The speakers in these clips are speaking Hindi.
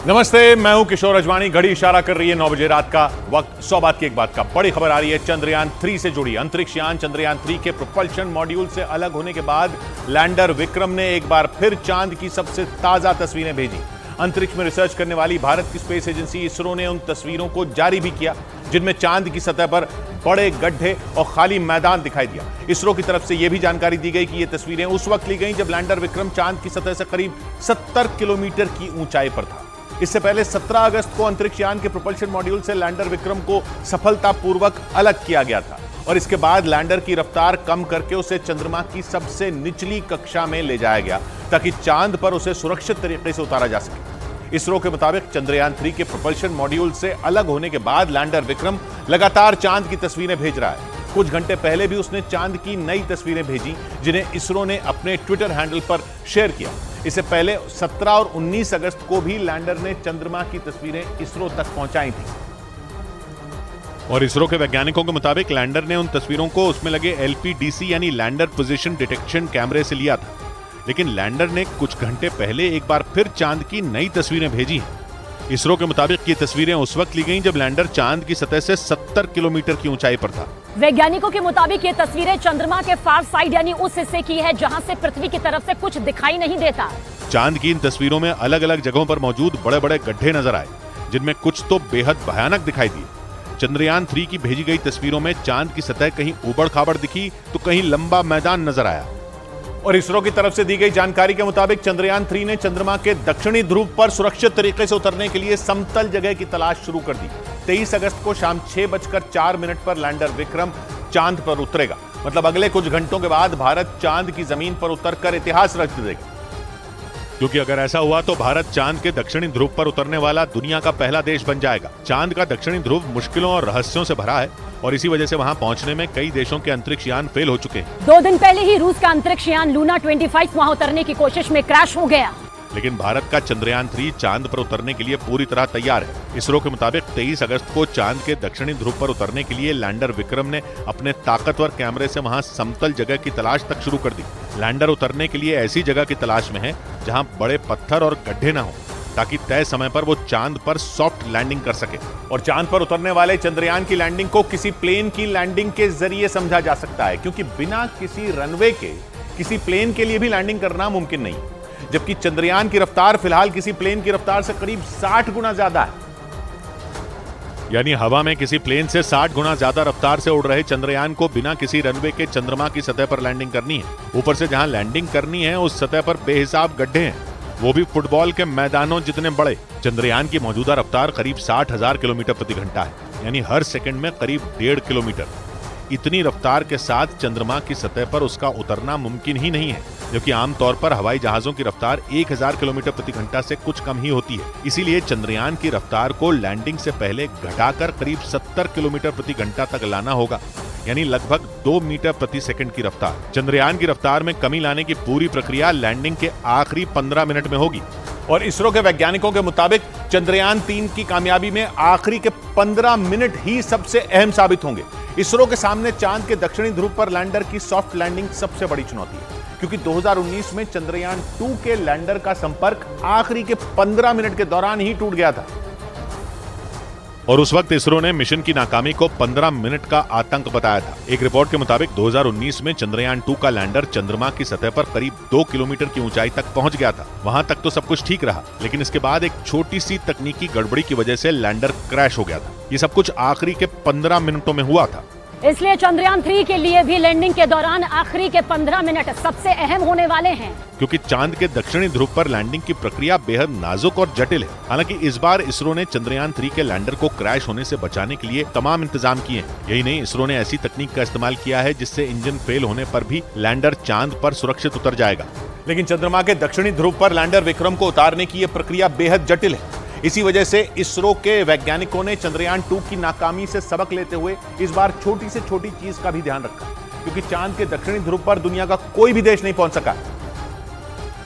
नमस्ते, मैं हूं किशोर अजवाणी। घड़ी इशारा कर रही है 9 बजे रात का वक्त। 100 बात की एक बात का बड़ी खबर आ रही है चंद्रयान 3 से जुड़ी। अंतरिक्ष यान चंद्रयान 3 के प्रोपल्शन मॉड्यूल से अलग होने के बाद लैंडर विक्रम ने एक बार फिर चांद की सबसे ताजा तस्वीरें भेजी। अंतरिक्ष में रिसर्च करने वाली भारत की स्पेस एजेंसी इसरो ने उन तस्वीरों को जारी भी किया जिनमें चांद की सतह पर बड़े गड्ढे और खाली मैदान दिखाई दिया। इसरो की तरफ से यह भी जानकारी दी गई कि ये तस्वीरें उस वक्त ली गई जब लैंडर विक्रम चांद की सतह से करीब 70 किलोमीटर की ऊंचाई पर था। इससे पहले 17 अगस्त को अंतरिक्ष यान के प्रोपल्शन मॉड्यूल से लैंडर विक्रम को सफलतापूर्वक अलग किया गया था और इसके बाद लैंडर की रफ्तार कम करके उसे चंद्रमा की सबसे निचली कक्षा में ले जाया गया ताकि चांद पर उसे सुरक्षित तरीके से उतारा जा सके। इसरो के मुताबिक चंद्रयान 3 के प्रोपल्शन मॉड्यूल से अलग होने के बाद लैंडर विक्रम लगातार चांद की तस्वीरें भेज रहा है। कुछ घंटे पहले भी उसने चांद की नई तस्वीरें भेजी जिन्हें इसरो ने अपने ट्विटर हैंडल पर शेयर किया। इससे पहले 17 और 19 अगस्त को भी लैंडर ने चंद्रमा की तस्वीरें इसरो तक पहुंचाई थी और इसरो के वैज्ञानिकों के मुताबिक लैंडर ने उन तस्वीरों को उसमें लगे LPDC यानी लैंडर पोजीशन डिटेक्शन कैमरे से लिया था। लेकिन लैंडर ने कुछ घंटे पहले एक बार फिर चांद की नई तस्वीरें भेजी हैं। इसरो के मुताबिक ये तस्वीरें उस वक्त ली गईं जब लैंडर चांद की सतह से 70 किलोमीटर की ऊंचाई पर था। वैज्ञानिकों के मुताबिक ये तस्वीरें चंद्रमा के फार साइड यानी उस हिस्से की है जहां से पृथ्वी की तरफ से कुछ दिखाई नहीं देता। चांद की इन तस्वीरों में अलग अलग जगहों पर मौजूद बड़े बड़े गड्ढे नजर आए जिनमें कुछ तो बेहद भयानक दिखाई दिए। चंद्रयान 3 की भेजी गई तस्वीरों में चांद की सतह कहीं उबड़ खाबड़ दिखी तो कहीं लंबा मैदान नजर आया। और इसरो की तरफ से दी गई जानकारी के मुताबिक चंद्रयान 3 ने चंद्रमा के दक्षिणी ध्रुव पर सुरक्षित तरीके से उतरने के लिए समतल जगह की तलाश शुरू कर दी। 23 अगस्त को शाम 6:04 पर लैंडर विक्रम चांद पर उतरेगा। मतलब अगले कुछ घंटों के बाद भारत चांद की जमीन पर उतरकर इतिहास रच देगा। क्योंकि अगर ऐसा हुआ तो भारत चांद के दक्षिणी ध्रुव पर उतरने वाला दुनिया का पहला देश बन जाएगा। चांद का दक्षिणी ध्रुव मुश्किलों और रहस्यों से भरा है और इसी वजह से वहां पहुंचने में कई देशों के अंतरिक्ष यान फेल हो चुके हैं। 2 दिन पहले ही रूस का अंतरिक्ष यान लूना 25 वहां उतरने की कोशिश में क्रैश हो गया। लेकिन भारत का चंद्रयान 3 चांद पर उतरने के लिए पूरी तरह तैयार है। इसरो के मुताबिक 23 अगस्त को चांद के दक्षिणी ध्रुव पर उतरने के लिए लैंडर विक्रम ने अपने ताकतवर कैमरे से वहां समतल जगह की तलाश तक शुरू कर दी। लैंडर उतरने के लिए ऐसी जगह की तलाश में है जहां बड़े पत्थर और गड्ढे न हो ताकि तय समय पर वो चांद पर सॉफ्ट लैंडिंग कर सके। और चांद पर उतरने वाले चंद्रयान की लैंडिंग को किसी प्लेन की लैंडिंग के जरिए समझा जा सकता है क्योंकि बिना किसी रनवे के किसी प्लेन के लिए भी लैंडिंग करना मुमकिन नहीं, जबकि चंद्रयान की रफ्तार फिलहाल किसी प्लेन की रफ्तार से करीब 60 गुना ज्यादा है। यानी हवा में किसी प्लेन से 60 गुना ज्यादा रफ्तार से उड़ रहे चंद्रयान को बिना किसी रनवे के चंद्रमा की सतह पर लैंडिंग करनी है। ऊपर से जहां लैंडिंग करनी है उस सतह पर बेहिसाब गड्ढे हैं, वो भी फुटबॉल के मैदानों जितने बड़े। चंद्रयान की मौजूदा रफ्तार करीब 60,000 किलोमीटर प्रति घंटा है, यानी हर सेकंड में करीब 1.5 किलोमीटर। इतनी रफ्तार के साथ चंद्रमा की सतह पर उसका उतरना मुमकिन ही नहीं है, जबकि आमतौर पर हवाई जहाजों की रफ्तार 1000 किलोमीटर प्रति घंटा से कुछ कम ही होती है। इसीलिए चंद्रयान की रफ्तार को लैंडिंग से पहले घटाकर करीब 70 किलोमीटर प्रति घंटा तक लाना होगा, यानी लगभग 2 मीटर प्रति सेकंड की रफ्तार। चंद्रयान की रफ्तार में कमी लाने की पूरी प्रक्रिया लैंडिंग के आखिरी 15 मिनट में होगी। और इसरो के वैज्ञानिकों के मुताबिक चंद्रयान 3 की कामयाबी में आखिरी के 15 मिनट ही सबसे अहम साबित होंगे। इसरो के सामने चांद के दक्षिणी ध्रुव पर लैंडर की सॉफ्ट लैंडिंग सबसे बड़ी चुनौती है क्योंकि 2019 में चंद्रयान 2 के लैंडर का संपर्क आखिरी के 15 मिनट के दौरान ही टूट गया था और उस वक्त इसरो ने मिशन की नाकामी को 15 मिनट का आतंक बताया था। एक रिपोर्ट के मुताबिक 2019 में चंद्रयान 2 का लैंडर चंद्रमा की सतह पर करीब 2 किलोमीटर की ऊंचाई तक पहुंच गया था। वहां तक तो सब कुछ ठीक रहा, लेकिन इसके बाद एक छोटी सी तकनीकी गड़बड़ी की वजह से लैंडर क्रैश हो गया था। ये सब कुछ आखिरी के 15 मिनटों में हुआ था। इसलिए चंद्रयान 3 के लिए भी लैंडिंग के दौरान आखिरी के 15 मिनट सबसे अहम होने वाले हैं क्योंकि चांद के दक्षिणी ध्रुव पर लैंडिंग की प्रक्रिया बेहद नाजुक और जटिल है। हालांकि इस बार इसरो ने चंद्रयान 3 के लैंडर को क्रैश होने से बचाने के लिए तमाम इंतजाम किए हैं। यही नहीं, इसरो ने ऐसी तकनीक का इस्तेमाल किया है जिससे इंजन फेल होने पर भी लैंडर चांद पर सुरक्षित उतर जाएगा। लेकिन चंद्रमा के दक्षिणी ध्रुव पर लैंडर विक्रम को उतारने की यह प्रक्रिया बेहद जटिल है। इसी वजह से इसरो के वैज्ञानिकों ने चंद्रयान 2 की नाकामी से सबक लेते हुए इस बार छोटी से छोटी चीज का भी ध्यान रखा क्योंकि चांद के दक्षिणी ध्रुव पर दुनिया का कोई भी देश नहीं पहुंच सका।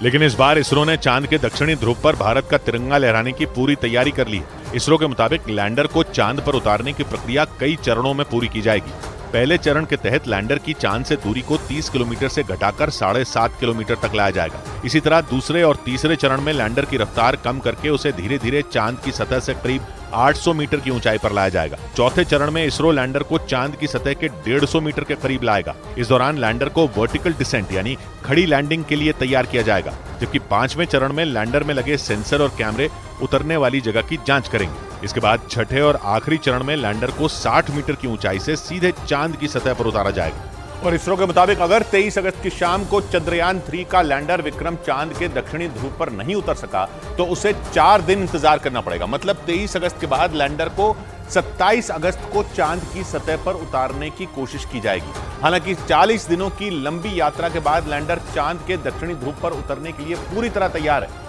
लेकिन इस बार इसरो ने चांद के दक्षिणी ध्रुव पर भारत का तिरंगा लहराने की पूरी तैयारी कर ली है। इसरो के मुताबिक लैंडर को चांद पर उतारने की प्रक्रिया कई चरणों में पूरी की जाएगी। पहले चरण के तहत लैंडर की चांद से दूरी को 30 किलोमीटर से घटाकर 7.5 किलोमीटर तक लाया जाएगा। इसी तरह दूसरे और तीसरे चरण में लैंडर की रफ्तार कम करके उसे धीरे धीरे चांद की सतह से करीब 800 मीटर की ऊंचाई पर लाया जाएगा। चौथे चरण में इसरो लैंडर को चांद की सतह के 150 मीटर के करीब लाएगा। इस दौरान लैंडर को वर्टिकल डिसेंट यानी खड़ी लैंडिंग के लिए तैयार किया जाएगा, जबकि पांचवें चरण में लैंडर में लगे सेंसर और कैमरे उतरने वाली जगह की जांच करेंगे। इसके बाद छठे और आखिरी चरण में लैंडर को 60 मीटर की ऊंचाई से सीधे चांद की सतह पर उतारा जाएगा। और इसरो के मुताबिक अगर 23 अगस्त की शाम को चंद्रयान 3 का लैंडर विक्रम चांद के दक्षिणी ध्रुव पर नहीं उतर सका तो उसे 4 दिन इंतजार करना पड़ेगा। मतलब 23 अगस्त के बाद लैंडर को 27 अगस्त को चांद की सतह पर उतारने की कोशिश की जाएगी। हालांकि 40 दिनों की लंबी यात्रा के बाद लैंडर चांद के दक्षिणी ध्रुव पर उतरने के लिए पूरी तरह तैयार है।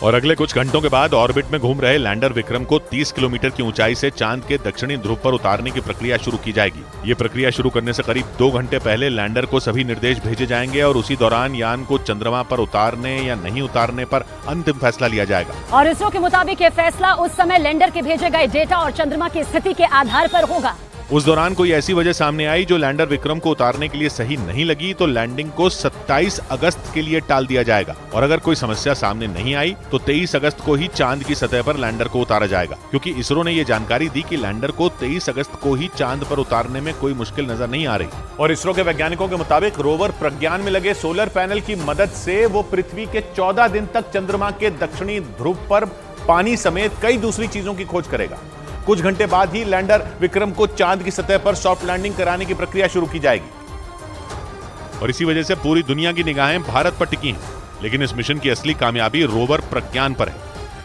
और अगले कुछ घंटों के बाद ऑर्बिट में घूम रहे लैंडर विक्रम को 30 किलोमीटर की ऊंचाई से चांद के दक्षिणी ध्रुव पर उतारने की प्रक्रिया शुरू की जाएगी। ये प्रक्रिया शुरू करने से करीब 2 घंटे पहले लैंडर को सभी निर्देश भेजे जाएंगे और उसी दौरान यान को चंद्रमा पर उतारने या नहीं उतारने पर अंतिम फैसला लिया जाएगा। और इसरो के मुताबिक ये फैसला उस समय लैंडर के भेजे गए डेटा और चंद्रमा की स्थिति के आधार पर होगा। उस दौरान कोई ऐसी वजह सामने आई जो लैंडर विक्रम को उतारने के लिए सही नहीं लगी तो लैंडिंग को 27 अगस्त के लिए टाल दिया जाएगा। और अगर कोई समस्या सामने नहीं आई तो 23 अगस्त को ही चांद की सतह पर लैंडर को उतारा जाएगा, क्योंकि इसरो ने ये जानकारी दी कि लैंडर को 23 अगस्त को ही चांद पर उतारने में कोई मुश्किल नजर नहीं आ रही। और इसरो के वैज्ञानिकों के मुताबिक रोवर प्रज्ञान में लगे सोलर पैनल की मदद से वो पृथ्वी के 14 दिन तक चंद्रमा के दक्षिणी ध्रुव पर पानी समेत कई दूसरी चीजों की खोज करेगा। कुछ घंटे बाद ही लैंडर विक्रम को चांद की सतह पर सॉफ्ट लैंडिंग कराने की प्रक्रिया शुरू की जाएगी। और इसी वजह से पूरी दुनिया की निगाहें भारत पर टिकी हैं। लेकिन इस मिशन की असली कामयाबी रोवर प्रज्ञान पर है।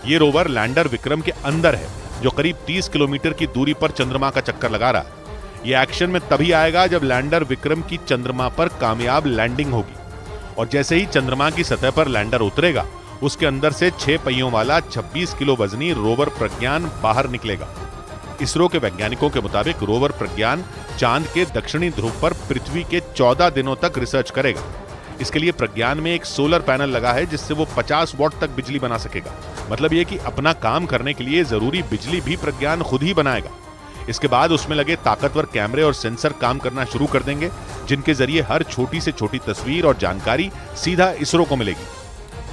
ये रोवर लैंडर विक्रम के अंदर है, जो करीब 30 किलोमीटर की दूरी पर चंद्रमा का चक्कर लगा रहा है। ये एक्शन में तभी आएगा जब लैंडर विक्रम की चंद्रमा पर कामयाब लैंडिंग होगी। और जैसे ही चंद्रमा की सतह पर लैंडर उतरेगा, उसके अंदर से 6 पहियों वाला 26 किलो वजनी रोवर प्रज्ञान बाहर निकलेगा। इसरो के वैज्ञानिकों के मुताबिक रोवर प्रज्ञान चांद के दक्षिणी ध्रुव पर पृथ्वी के 14 दिनों तक रिसर्च करेगा। इसके लिए प्रज्ञान में एक सोलर पैनल लगा है जिससे वो 50 वॉट तक बिजली बना सकेगा। मतलब ये कि अपना काम करने के लिए जरूरी बिजली भी प्रज्ञान खुद ही बनाएगा। इसके बाद उसमें लगे ताकतवर कैमरे और सेंसर काम करना शुरू कर देंगे, जिनके जरिए हर छोटी से छोटी तस्वीर और जानकारी सीधा इसरो को मिलेगी।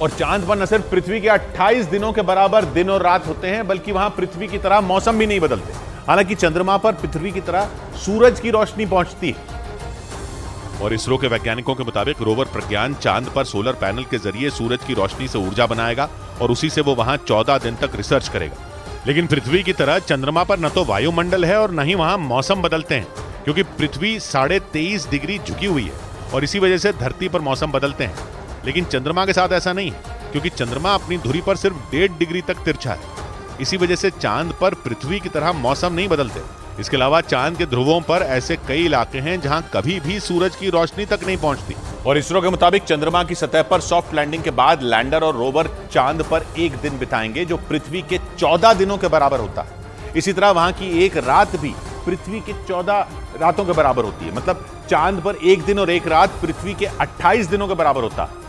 और चांद पर न सिर्फ पृथ्वी के 28 दिनों के बराबर दिन और रात होते हैं, बल्कि वहां पृथ्वी की तरह मौसम भी नहीं बदलते। हालांकि चंद्रमा पर पृथ्वी की तरह सूरज की रोशनी पहुंचती है। और इसरो के वैज्ञानिकों के मुताबिक रोवर प्रज्ञान चांद पर सोलर पैनल के जरिए सूरज की रोशनी से ऊर्जा बनाएगा और उसी से वो वहां 14 दिन तक रिसर्च करेगा। लेकिन पृथ्वी की तरह चंद्रमा पर न तो वायुमंडल है और न ही वहां मौसम बदलते हैं, क्योंकि पृथ्वी 23.5 डिग्री झुकी हुई है और इसी वजह से धरती पर मौसम बदलते हैं। लेकिन चंद्रमा के साथ ऐसा नहीं है, क्योंकि चंद्रमा अपनी धुरी पर सिर्फ 1.5 डिग्री तक तिरछा है। इसी वजह से चांद पर पृथ्वी की तरह मौसम नहीं बदलते। इसके अलावा चांद के ध्रुवों पर ऐसे कई इलाके हैं जहां कभी भी सूरज की रोशनी तक नहीं पहुंचती। और इसरो के मुताबिक चंद्रमा की सतह पर सॉफ्ट लैंडिंग के बाद लैंडर और रोवर चांद पर 1 दिन बिताएंगे, जो पृथ्वी के 14 दिनों के बराबर होता है। इसी तरह वहां की एक रात भी पृथ्वी के 14 रातों के बराबर होती है। मतलब चांद पर 1 दिन और 1 रात पृथ्वी के 28 दिनों के बराबर होता है।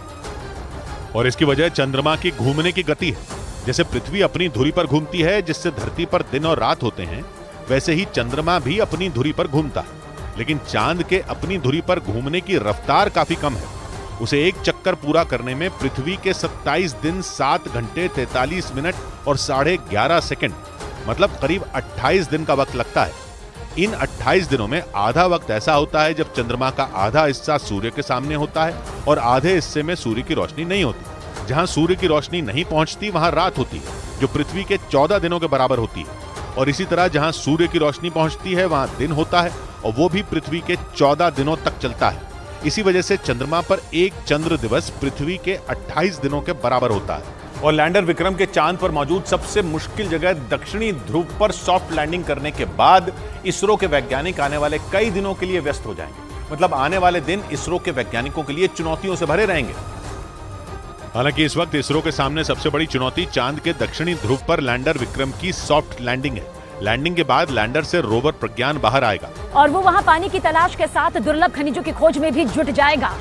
और इसकी वजह चंद्रमा की घूमने की गति है। जैसे पृथ्वी अपनी धुरी पर घूमती है, जिससे धरती पर दिन और रात होते हैं, वैसे ही चंद्रमा भी अपनी धुरी पर घूमता है। लेकिन चांद के अपनी धुरी पर घूमने की रफ्तार काफी कम है। उसे एक चक्कर पूरा करने में पृथ्वी के 27 दिन 7 घंटे 43 मिनट और 11.5 सेकंड, मतलब करीब 28 दिन का वक्त लगता है। इन 28 दिनों में आधा वक्त ऐसा होता है जब चंद्रमा का आधा हिस्सा सूर्य के सामने होता है और आधे हिस्से में सूर्य की रोशनी नहीं होती। जहां सूर्य की रोशनी नहीं पहुंचती वहां रात होती है, जो पृथ्वी के 14 दिनों के बराबर होती है। और इसी तरह जहां सूर्य की रोशनी पहुंचती है वहां दिन होता है और वो भी पृथ्वी के 14 दिनों तक चलता है। इसी वजह से चंद्रमा पर एक चंद्र दिवस पृथ्वी के 28 दिनों के बराबर होता है। और लैंडर विक्रम के चांद पर मौजूद सबसे मुश्किल जगह दक्षिणी ध्रुव पर सॉफ्ट लैंडिंग करने के बाद इसरो के वैज्ञानिक आने वाले कई दिनों के लिए व्यस्त हो जाएंगे। मतलब आने वाले दिन इसरो के वैज्ञानिकों के लिए चुनौतियों से भरे रहेंगे। हालांकि इस वक्त इसरो के सामने सबसे बड़ी चुनौती चांद के दक्षिणी ध्रुव पर लैंडर विक्रम की सॉफ्ट लैंडिंग है। लैंडिंग के बाद लैंडर से रोवर प्रज्ञान बाहर आएगा और वो वहां पानी की तलाश के साथ दुर्लभ खनिजों की खोज में भी जुट जाएगा।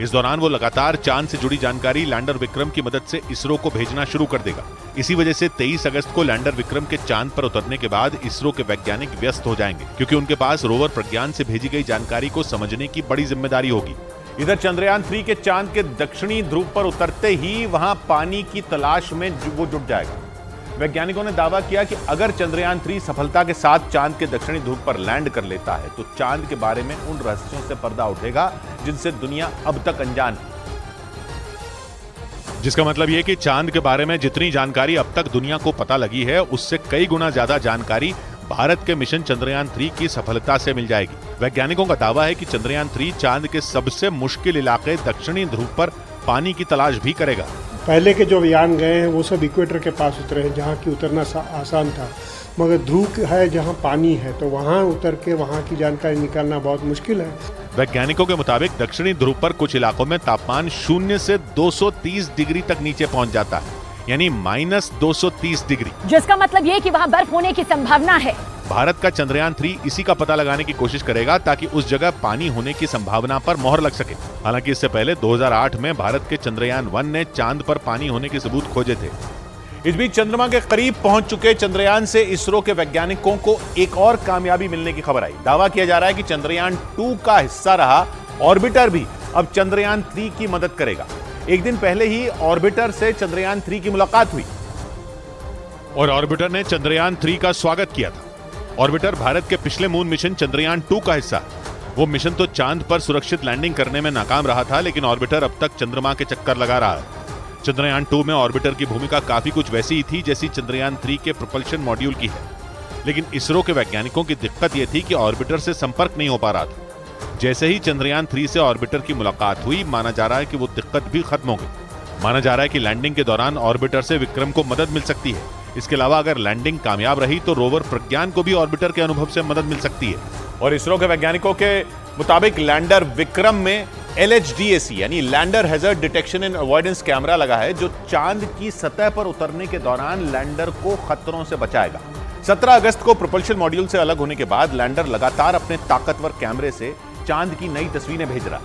इस दौरान वो लगातार चांद से जुड़ी जानकारी लैंडर विक्रम की मदद से इसरो को भेजना शुरू कर देगा। इसी वजह से 23 अगस्त को लैंडर विक्रम के चांद पर उतरने के बाद इसरो के वैज्ञानिक व्यस्त हो जाएंगे, क्योंकि उनके पास रोवर प्रज्ञान से भेजी गई जानकारी को समझने की बड़ी जिम्मेदारी होगी। इधर चंद्रयान 3 के चांद के दक्षिणी ध्रुव पर उतरते ही वहां पानी की तलाश में वो जुट जाएगा। वैज्ञानिकों ने दावा किया कि अगर चंद्रयान 3 सफलता के साथ चांद के दक्षिणी ध्रुव पर लैंड कर लेता है तो चांद के बारे में उन रहस्यों से पर्दा उठेगा जिनसे दुनिया अब तक अनजान है। जिसका मतलब यह कि चांद के बारे में जितनी जानकारी अब तक दुनिया को पता लगी है, उससे कई गुना ज्यादा जानकारी भारत के मिशन चंद्रयान 3 की सफलता से मिल जाएगी। वैज्ञानिकों का दावा है कि चंद्रयान 3 चांद के सबसे मुश्किल इलाके दक्षिणी ध्रुव पर पानी की तलाश भी करेगा। पहले के जो यान गए हैं वो सब इक्वेटर के पास उतरे हैं, जहाँ की उतरना आसान था, मगर ध्रुव है जहाँ पानी है तो वहाँ उतर के वहाँ की जानकारी निकालना बहुत मुश्किल है। वैज्ञानिकों के मुताबिक दक्षिणी ध्रुव पर कुछ इलाकों में तापमान 0 से 230 डिग्री तक नीचे पहुंच जाता है, यानी -230 डिग्री, जिसका मतलब ये कि वहाँ बर्फ होने की संभावना है। भारत का चंद्रयान 3 इसी का पता लगाने की कोशिश करेगा ताकि उस जगह पानी होने की संभावना पर मोहर लग सके। हालांकि इससे पहले 2008 में भारत के चंद्रयान 1 ने चांद पर पानी होने के सबूत खोजे थे। इस बीच चंद्रमा के करीब पहुंच चुके चंद्रयान से इसरो के वैज्ञानिकों को एक और कामयाबी मिलने की खबर आई। दावा किया जा रहा है कि चंद्रयान 2 का हिस्सा रहा ऑर्बिटर भी अब चंद्रयान 3 की मदद करेगा। एक दिन पहले ही ऑर्बिटर से चंद्रयान 3 की मुलाकात हुई और ऑर्बिटर ने चंद्रयान 3 का स्वागत किया था। ऑर्बिटर भारत के पिछले मून मिशन चंद्रयान 2 का हिस्सा है। वो मिशन तो चांद पर सुरक्षित लैंडिंग करने में नाकाम रहा था, लेकिन ऑर्बिटर अब तक चंद्रमा के चक्कर लगा रहा है। चंद्रयान 2 में ऑर्बिटर की भूमिका काफी कुछ वैसी ही थी जैसी चंद्रयान 3 के प्रोपल्शन मॉड्यूल की है, लेकिन इसरो के वैज्ञानिकों की दिक्कत यह थी कि ऑर्बिटर से संपर्क नहीं हो पा रहा था। जैसे ही चंद्रयान 3 से ऑर्बिटर की मुलाकात हुई, माना जा रहा है कि वो दिक्कत भी खत्म हो गई। माना जा रहा है कि लैंडिंग के दौरान ऑर्बिटर से विक्रम को मदद मिल सकती है। इसके अलावा अगर लैंडिंग कामयाब रही तो रोवर प्रज्ञान को भी ऑर्बिटर के अनुभव से मदद मिल सकती है। और इसरो के वैज्ञानिकों के मुताबिक लैंडर विक्रम में LHDAC यानी lander hazard detection and avoidance camera लगा है, जो चांद की सतह पर उतरने के दौरान लैंडर को खतरों से बचाएगा। 17 अगस्त को प्रोपल्शन मॉड्यूल से अलग होने के बाद लैंडर लगातार अपने ताकतवर कैमरे से चांद की नई तस्वीरें भेज रहा है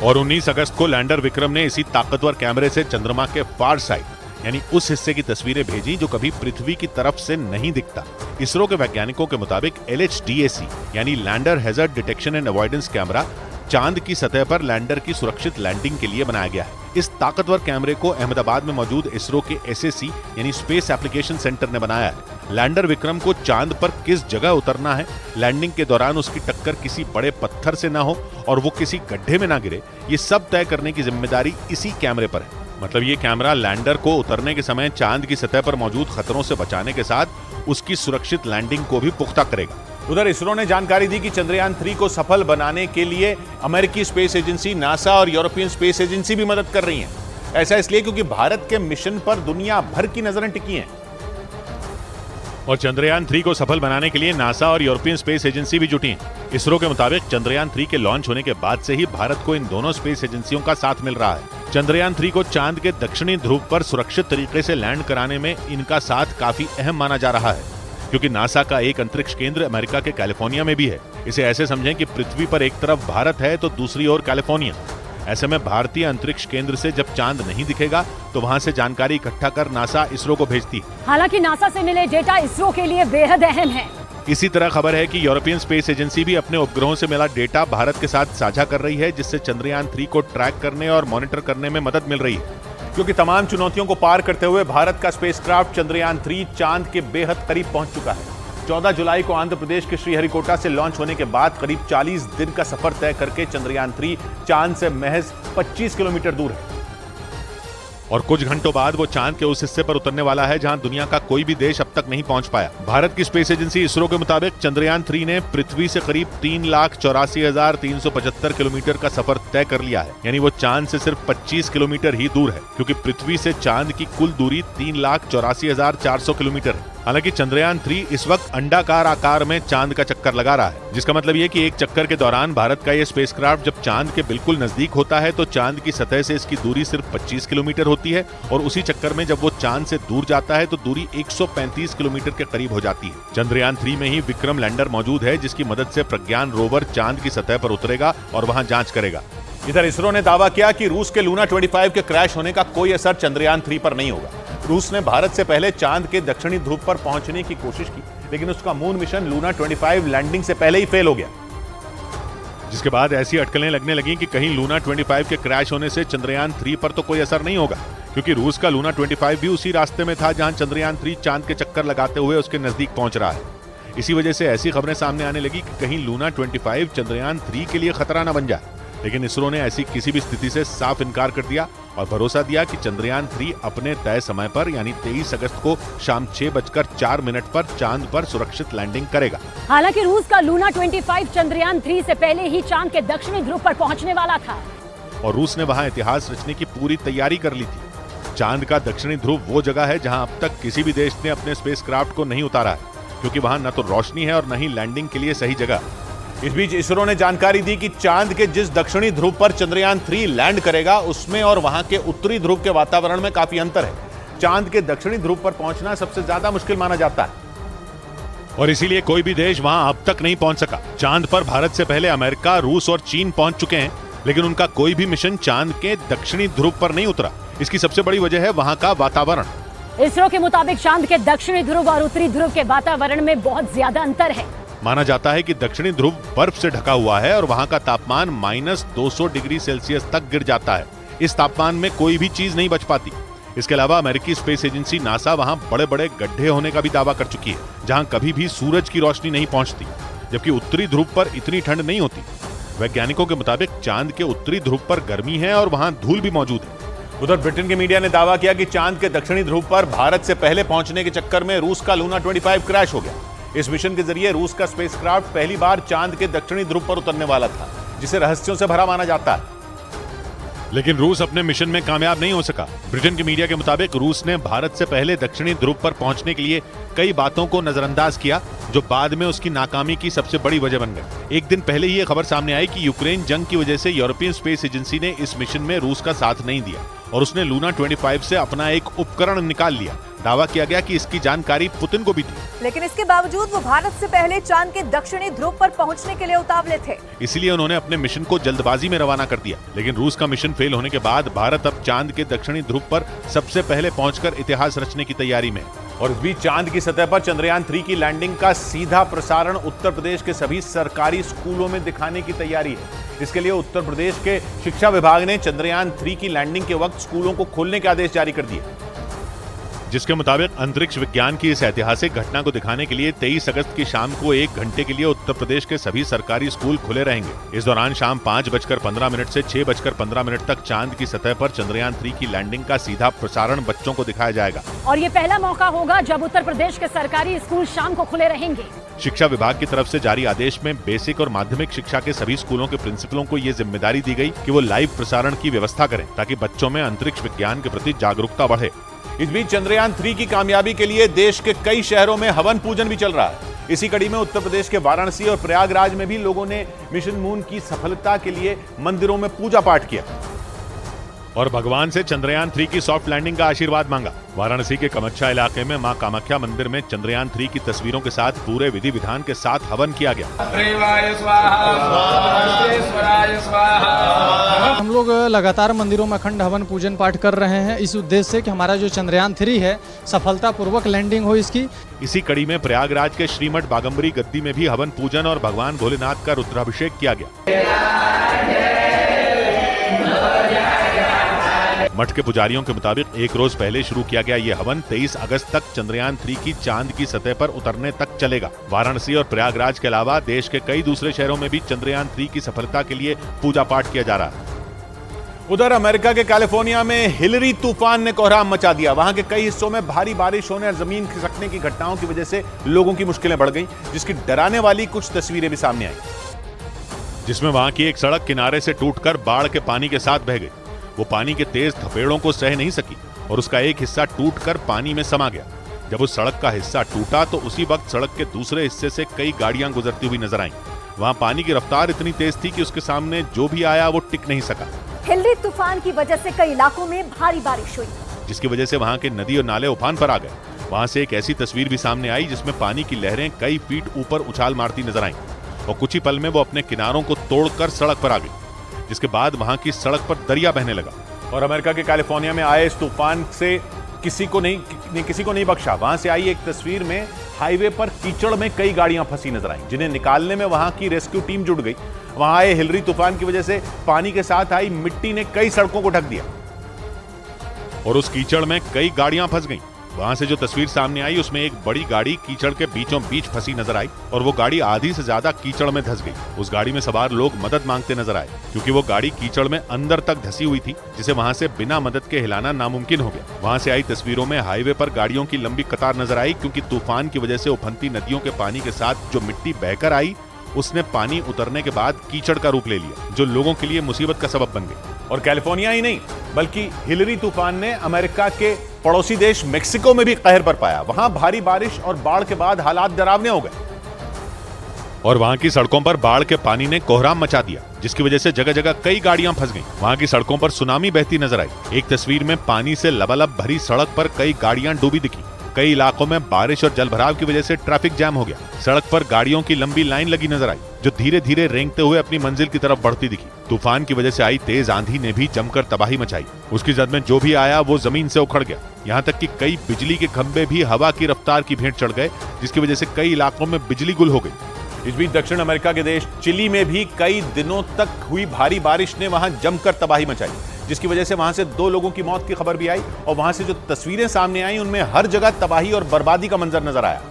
और 19 अगस्त को लैंडर विक्रम ने इसी ताकतवर कैमरे से चंद्रमा के फार साइड यानी उस हिस्से की तस्वीरें भेजी जो कभी पृथ्वी की तरफ से नहीं दिखता। इसरो के वैज्ञानिकों के मुताबिक LHDAC यानी lander hazard detection and avoidance camera चांद की सतह पर लैंडर की सुरक्षित लैंडिंग के लिए बनाया गया है। इस ताकतवर कैमरे को अहमदाबाद में मौजूद इसरो के SAC यानी स्पेस एप्लीकेशन सेंटर ने बनाया है। लैंडर विक्रम को चांद पर किस जगह उतरना है, लैंडिंग के दौरान उसकी टक्कर किसी बड़े पत्थर से ना हो और वो किसी गड्ढे में ना गिरे, ये सब तय करने की जिम्मेदारी इसी कैमरे पर है। मतलब ये कैमरा लैंडर को उतरने के समय चांद की सतह पर मौजूद खतरों से बचाने के साथ उसकी सुरक्षित लैंडिंग को भी पुख्ता करेगा। उधर इसरो ने जानकारी दी कि चंद्रयान 3 को सफल बनाने के लिए अमेरिकी स्पेस एजेंसी नासा और यूरोपियन स्पेस एजेंसी भी मदद कर रही हैं। ऐसा इसलिए क्योंकि भारत के मिशन पर दुनिया भर की नजरें टिकी हैं और चंद्रयान 3 को सफल बनाने के लिए नासा और यूरोपियन स्पेस एजेंसी भी जुटी हैं। इसरो के मुताबिक चंद्रयान 3 के लॉन्च होने के बाद से ही भारत को इन दोनों स्पेस एजेंसियों का साथ मिल रहा है। चंद्रयान 3 को चांद के दक्षिणी ध्रुव पर सुरक्षित तरीके से लैंड कराने में इनका साथ काफी अहम माना जा रहा है, क्योंकि नासा का एक अंतरिक्ष केंद्र अमेरिका के कैलिफोर्निया में भी है। इसे ऐसे समझें कि पृथ्वी पर एक तरफ भारत है तो दूसरी ओर कैलिफोर्निया। ऐसे में भारतीय अंतरिक्ष केंद्र से जब चांद नहीं दिखेगा तो वहां से जानकारी इकट्ठा कर नासा इसरो को भेजती है। हालांकि नासा से मिले डेटा इसरो के लिए बेहद अहम है। इसी तरह खबर है कि यूरोपियन स्पेस एजेंसी भी अपने उपग्रहों से मिला डेटा भारत के साथ साझा कर रही है, जिससे चंद्रयान 3 को ट्रैक करने और मॉनिटर करने में मदद मिल रही है। क्योंकि तमाम चुनौतियों को पार करते हुए भारत का स्पेसक्राफ्ट चंद्रयान 3 चांद के बेहद करीब पहुंच चुका है। 14 जुलाई को आंध्र प्रदेश के श्रीहरिकोटा से लॉन्च होने के बाद करीब 40 दिन का सफर तय करके चंद्रयान 3 चांद से महज 25 किलोमीटर दूर है और कुछ घंटों बाद वो चांद के उस हिस्से पर उतरने वाला है जहां दुनिया का कोई भी देश अब तक नहीं पहुंच पाया। भारत की स्पेस एजेंसी इसरो के मुताबिक चंद्रयान 3 ने पृथ्वी से करीब 3,84,375 किलोमीटर का सफर तय कर लिया है, यानी वो चांद से सिर्फ 25 किलोमीटर ही दूर है, क्योंकि पृथ्वी से चांद की कुल दूरी 3,84,400 किलोमीटर है। हालांकि चंद्रयान 3 इस वक्त अंडाकार आकार में चांद का चक्कर लगा रहा है, जिसका मतलब ये कि एक चक्कर के दौरान भारत का ये स्पेसक्राफ्ट जब चांद के बिल्कुल नजदीक होता है तो चांद की सतह से इसकी दूरी सिर्फ 25 किलोमीटर होती है और उसी चक्कर में जब वो चांद से दूर जाता है तो दूरी 135 किलोमीटर के करीब हो जाती है। चंद्रयान 3 में ही विक्रम लैंडर मौजूद है, जिसकी मदद से प्रज्ञान रोवर चांद की सतह पर उतरेगा और वहां जांच करेगा। इधर इसरो ने दावा किया कि रूस के लूना 25 के क्रैश होने का कोई असर चंद्रयान 3 पर नहीं होगा। रूस ने भारत से पहले चांद के दक्षिणी ध्रुव पर पहुंचने की कोशिश की, लेकिन उसका मून मिशन लूना 25 लैंडिंग से पहले ही फेल हो गया, जिसके बाद ऐसी अटकलें लगने लगी कि कहीं लूना 25 के क्रैश होने से चंद्रयान 3 पर तो कोई असर नहीं होगा, क्योंकि रूस का लूना 25 भी उसी रास्ते में था जहां चंद्रयान 3 चांद के चक्कर लगाते हुए उसके नजदीक पहुंच रहा है। इसी वजह से ऐसी खबरें सामने आने लगी कि कहीं लूना 25 चंद्रयान 3 के लिए खतरा न बन जाए, लेकिन इसरो ने ऐसी किसी भी स्थिति से साफ इनकार कर दिया और भरोसा दिया कि चंद्रयान 3 अपने तय समय पर यानी 23 अगस्त को शाम 6:04 पर चांद पर सुरक्षित लैंडिंग करेगा। हालांकि रूस का लूना 25 चंद्रयान 3 से पहले ही चांद के दक्षिणी ध्रुव पर पहुंचने वाला था और रूस ने वहां इतिहास रचने की पूरी तैयारी कर ली थी। चांद का दक्षिणी ध्रुव वो जगह है जहां अब तक किसी भी देश ने अपने स्पेसक्राफ्ट को नहीं उतारा है, क्योंकि वहां न तो रोशनी है और न ही लैंडिंग के लिए सही जगह। इस बीच इसरो ने जानकारी दी कि चांद के जिस दक्षिणी ध्रुव पर चंद्रयान 3 लैंड करेगा उसमें और वहां के उत्तरी ध्रुव के वातावरण में काफी अंतर है। चांद के दक्षिणी ध्रुव पर पहुंचना सबसे ज्यादा मुश्किल माना जाता है और इसीलिए कोई भी देश वहां अब तक नहीं पहुंच सका। चांद पर भारत से पहले अमेरिका, रूस और चीन पहुंच चुके हैं, लेकिन उनका कोई भी मिशन चांद के दक्षिणी ध्रुव पर नहीं उतरा। इसकी सबसे बड़ी वजह है वहां का वातावरण। इसरो के मुताबिक चांद के दक्षिणी ध्रुव और उत्तरी ध्रुव के वातावरण में बहुत ज्यादा अंतर है। माना जाता है कि दक्षिणी ध्रुव बर्फ से ढका हुआ है और वहां का तापमान -200 डिग्री सेल्सियस तक गिर जाता है। इस तापमान में कोई भी चीज नहीं बच पाती। इसके अलावा अमेरिकी स्पेस एजेंसी नासा वहां बड़े बड़े गड्ढे होने का भी दावा कर चुकी है, जहां कभी भी सूरज की रोशनी नहीं पहुंचती, जबकि उत्तरी ध्रुव पर इतनी ठंड नहीं होती। वैज्ञानिकों के मुताबिक चांद के उत्तरी ध्रुव पर गर्मी है और वहां धूल भी मौजूद है। उधर ब्रिटेन के मीडिया ने दावा किया कि चांद के दक्षिणी ध्रुव पर भारत से पहले पहुंचने के चक्कर में रूस का लूना 25 क्रैश हो गया। इस मिशन के जरिए रूस का स्पेसक्राफ्ट पहली बार चांद के दक्षिणी ध्रुव पर उतरने वाला था, जिसे रहस्यों से भरा माना जाता है। लेकिन रूस अपने मिशन में कामयाब नहीं हो सका। ब्रिटेन के मीडिया के मुताबिक रूस ने भारत से पहले दक्षिणी ध्रुव पर पहुंचने के लिए कई बातों को नजरअंदाज किया, जो बाद में उसकी नाकामी की सबसे बड़ी वजह बन गए। एक दिन पहले ही यह खबर सामने आई कि यूक्रेन जंग की वजह से यूरोपियन स्पेस एजेंसी ने इस मिशन में रूस का साथ नहीं दिया और उसने लूना 25 से अपना एक उपकरण निकाल लिया। दावा किया गया कि इसकी जानकारी पुतिन को भी थी, लेकिन इसके बावजूद वो भारत से पहले चांद के दक्षिणी ध्रुव पर पहुंचने के लिए उतावले थे। इसीलिए उन्होंने अपने मिशन को जल्दबाजी में रवाना कर दिया। लेकिन रूस का मिशन फेल होने के बाद भारत अब चांद के दक्षिणी ध्रुव पर सबसे पहले पहुंचकर इतिहास रचने की तैयारी में। और इस बीच चांद की सतह पर चंद्रयान 3 की लैंडिंग का सीधा प्रसारण उत्तर प्रदेश के सभी सरकारी स्कूलों में दिखाने की तैयारी है। इसके लिए उत्तर प्रदेश के शिक्षा विभाग ने चंद्रयान 3 की लैंडिंग के वक्त स्कूलों को खोलने के आदेश जारी कर दिए, जिसके मुताबिक अंतरिक्ष विज्ञान की इस ऐतिहासिक घटना को दिखाने के लिए 23 अगस्त की शाम को 1 घंटे के लिए उत्तर प्रदेश के सभी सरकारी स्कूल खुले रहेंगे। इस दौरान शाम 5:15 से 6:15 तक चांद की सतह पर चंद्रयान 3 की लैंडिंग का सीधा प्रसारण बच्चों को दिखाया जाएगा। और ये पहला मौका होगा जब उत्तर प्रदेश के सरकारी स्कूल शाम को खुले रहेंगे। शिक्षा विभाग की तरफ से जारी आदेश में बेसिक और माध्यमिक शिक्षा के सभी स्कूलों के प्रिंसिपलों को ये जिम्मेदारी दी गई कि वो लाइव प्रसारण की व्यवस्था करें, ताकि बच्चों में अंतरिक्ष विज्ञान के प्रति जागरूकता बढ़े। इस बीच चंद्रयान 3 की कामयाबी के लिए देश के कई शहरों में हवन पूजन भी चल रहा है। इसी कड़ी में उत्तर प्रदेश के वाराणसी और प्रयागराज में भी लोगों ने मिशन मून की सफलता के लिए मंदिरों में पूजा पाठ किया और भगवान से चंद्रयान 3 की सॉफ्ट लैंडिंग का आशीर्वाद मांगा। वाराणसी के कमच्छा इलाके में मां कामाख्या मंदिर में चंद्रयान 3 की तस्वीरों के साथ पूरे विधि विधान के साथ हवन किया गया। हम लोग लगातार मंदिरों में अखंड हवन पूजन पाठ कर रहे हैं, इस उद्देश्य से कि हमारा जो चंद्रयान 3 है सफलतापूर्वक लैंडिंग हो इसकी। इसी कड़ी में प्रयागराज के श्रीमठ बागंबरी गद्दी में भी हवन पूजन और भगवान भोलेनाथ का रुद्राभिषेक किया गया। मठ के पुजारियों के मुताबिक एक रोज पहले शुरू किया गया ये हवन 23 अगस्त तक चंद्रयान 3 की चांद की सतह पर उतरने तक चलेगा। वाराणसी और प्रयागराज के अलावा देश के कई दूसरे शहरों में भी चंद्रयान 3 की सफलता के लिए पूजा पाठ किया जा रहा है। उधर अमेरिका के कैलिफोर्निया में हिलरी तूफान ने कोहराम मचा दिया। वहां के कई हिस्सों में भारी बारिश होने और जमीन खिसकने की घटनाओं की वजह से लोगों की मुश्किलें बढ़ गईं, जिसकी डराने वाली कुछ तस्वीरें भी सामने आई, जिसमें वहां की एक सड़क किनारे से टूटकर बाढ़ के पानी के साथ बह गई। वो पानी के तेज थपेड़ों को सह नहीं सकी और उसका एक हिस्सा टूटकर पानी में समा गया। जब उस सड़क का हिस्सा टूटा तो उसी वक्त सड़क के दूसरे हिस्से से कई गाड़ियां गुजरती हुई नजर आईं। वहां पानी की रफ्तार इतनी तेज थी कि उसके सामने जो भी आया वो टिक नहीं सका। हिलरी तूफान की वजह से कई इलाकों में भारी बारिश हुई, जिसकी वजह से वहां के नदी और नाले उफान पर आ गए। वहां से एक ऐसी तस्वीर भी सामने आई जिसमें पानी की लहरें कई फीट ऊपर उछाल मारती नजर आईं और कुछ ही पल में वो अपने किनारों को तोड़कर सड़क पर आ गई, जिसके बाद वहां की सड़क पर दरिया बहने लगा। और अमेरिका के कैलिफोर्निया में आए इस तूफान से किसी को नहीं बख्शा। वहां से आई एक तस्वीर में हाईवे पर कीचड़ में कई गाड़ियां फंसी नजर आईं, जिन्हें निकालने में वहां की रेस्क्यू टीम जुट गई। वहां आए हिलरी तूफान की वजह से पानी के साथ आई मिट्टी ने कई सड़कों को ढक दिया और उस कीचड़ में कई गाड़ियां फंस गईं। वहां से जो तस्वीर सामने आई उसमें एक बड़ी गाड़ी कीचड़ के बीचों बीच फंसी नजर आई और वो गाड़ी आधी से ज्यादा कीचड़ में धंस गई। उस गाड़ी में सवार लोग मदद मांगते नजर आए क्योंकि वो गाड़ी कीचड़ में अंदर तक धंसी हुई थी, जिसे वहां से बिना मदद के हिलाना नामुमकिन हो गया। वहां से आई तस्वीरों में हाईवे पर गाड़ियों की लंबी कतार नजर आई क्योंकि तूफान की वजह से उफनती नदियों के पानी के साथ जो मिट्टी बहकर आई उसने पानी उतरने के बाद कीचड़ का रूप ले लिया, जो लोगों के लिए मुसीबत का सबब बन गई। और कैलिफोर्निया ही नहीं बल्कि हिलरी तूफान ने अमेरिका के पड़ोसी देश मेक्सिको में भी कहर बरपाया। वहां भारी बारिश और बाढ़ के बाद हालात डरावने हो गए और वहां की सड़कों पर बाढ़ के पानी ने कोहराम मचा दिया, जिसकी वजह से जगह जगह कई गाड़ियां फंस गईं। वहां की सड़कों पर सुनामी बहती नजर आई। एक तस्वीर में पानी से लबालब भरी सड़क पर कई गाड़ियां डूबी दिखी। कई इलाकों में बारिश और जलभराव की वजह से ट्रैफिक जैम हो गया। सड़क पर गाड़ियों की लंबी लाइन लगी नजर आई जो धीरे धीरे रेंगते हुए अपनी मंजिल की तरफ बढ़ती दिखी। तूफान की वजह से आई तेज आंधी ने भी जमकर तबाही मचाई। उसकी जद में जो भी आया वो जमीन से उखड़ गया। यहाँ तक कि कई बिजली के खंभे भी हवा की रफ्तार की भेंट चढ़ गए, जिसकी वजह से कई इलाकों में बिजली गुल हो गई। इस बीच दक्षिण अमेरिका के देश चिली में भी कई दिनों तक हुई भारी बारिश ने वहां जमकर तबाही मचाई, जिसकी वजह से वहां से 2 लोगों की मौत की खबर भी आई और वहां से जो तस्वीरें सामने आई उनमें हर जगह तबाही और बर्बादी का मंजर नजर आया,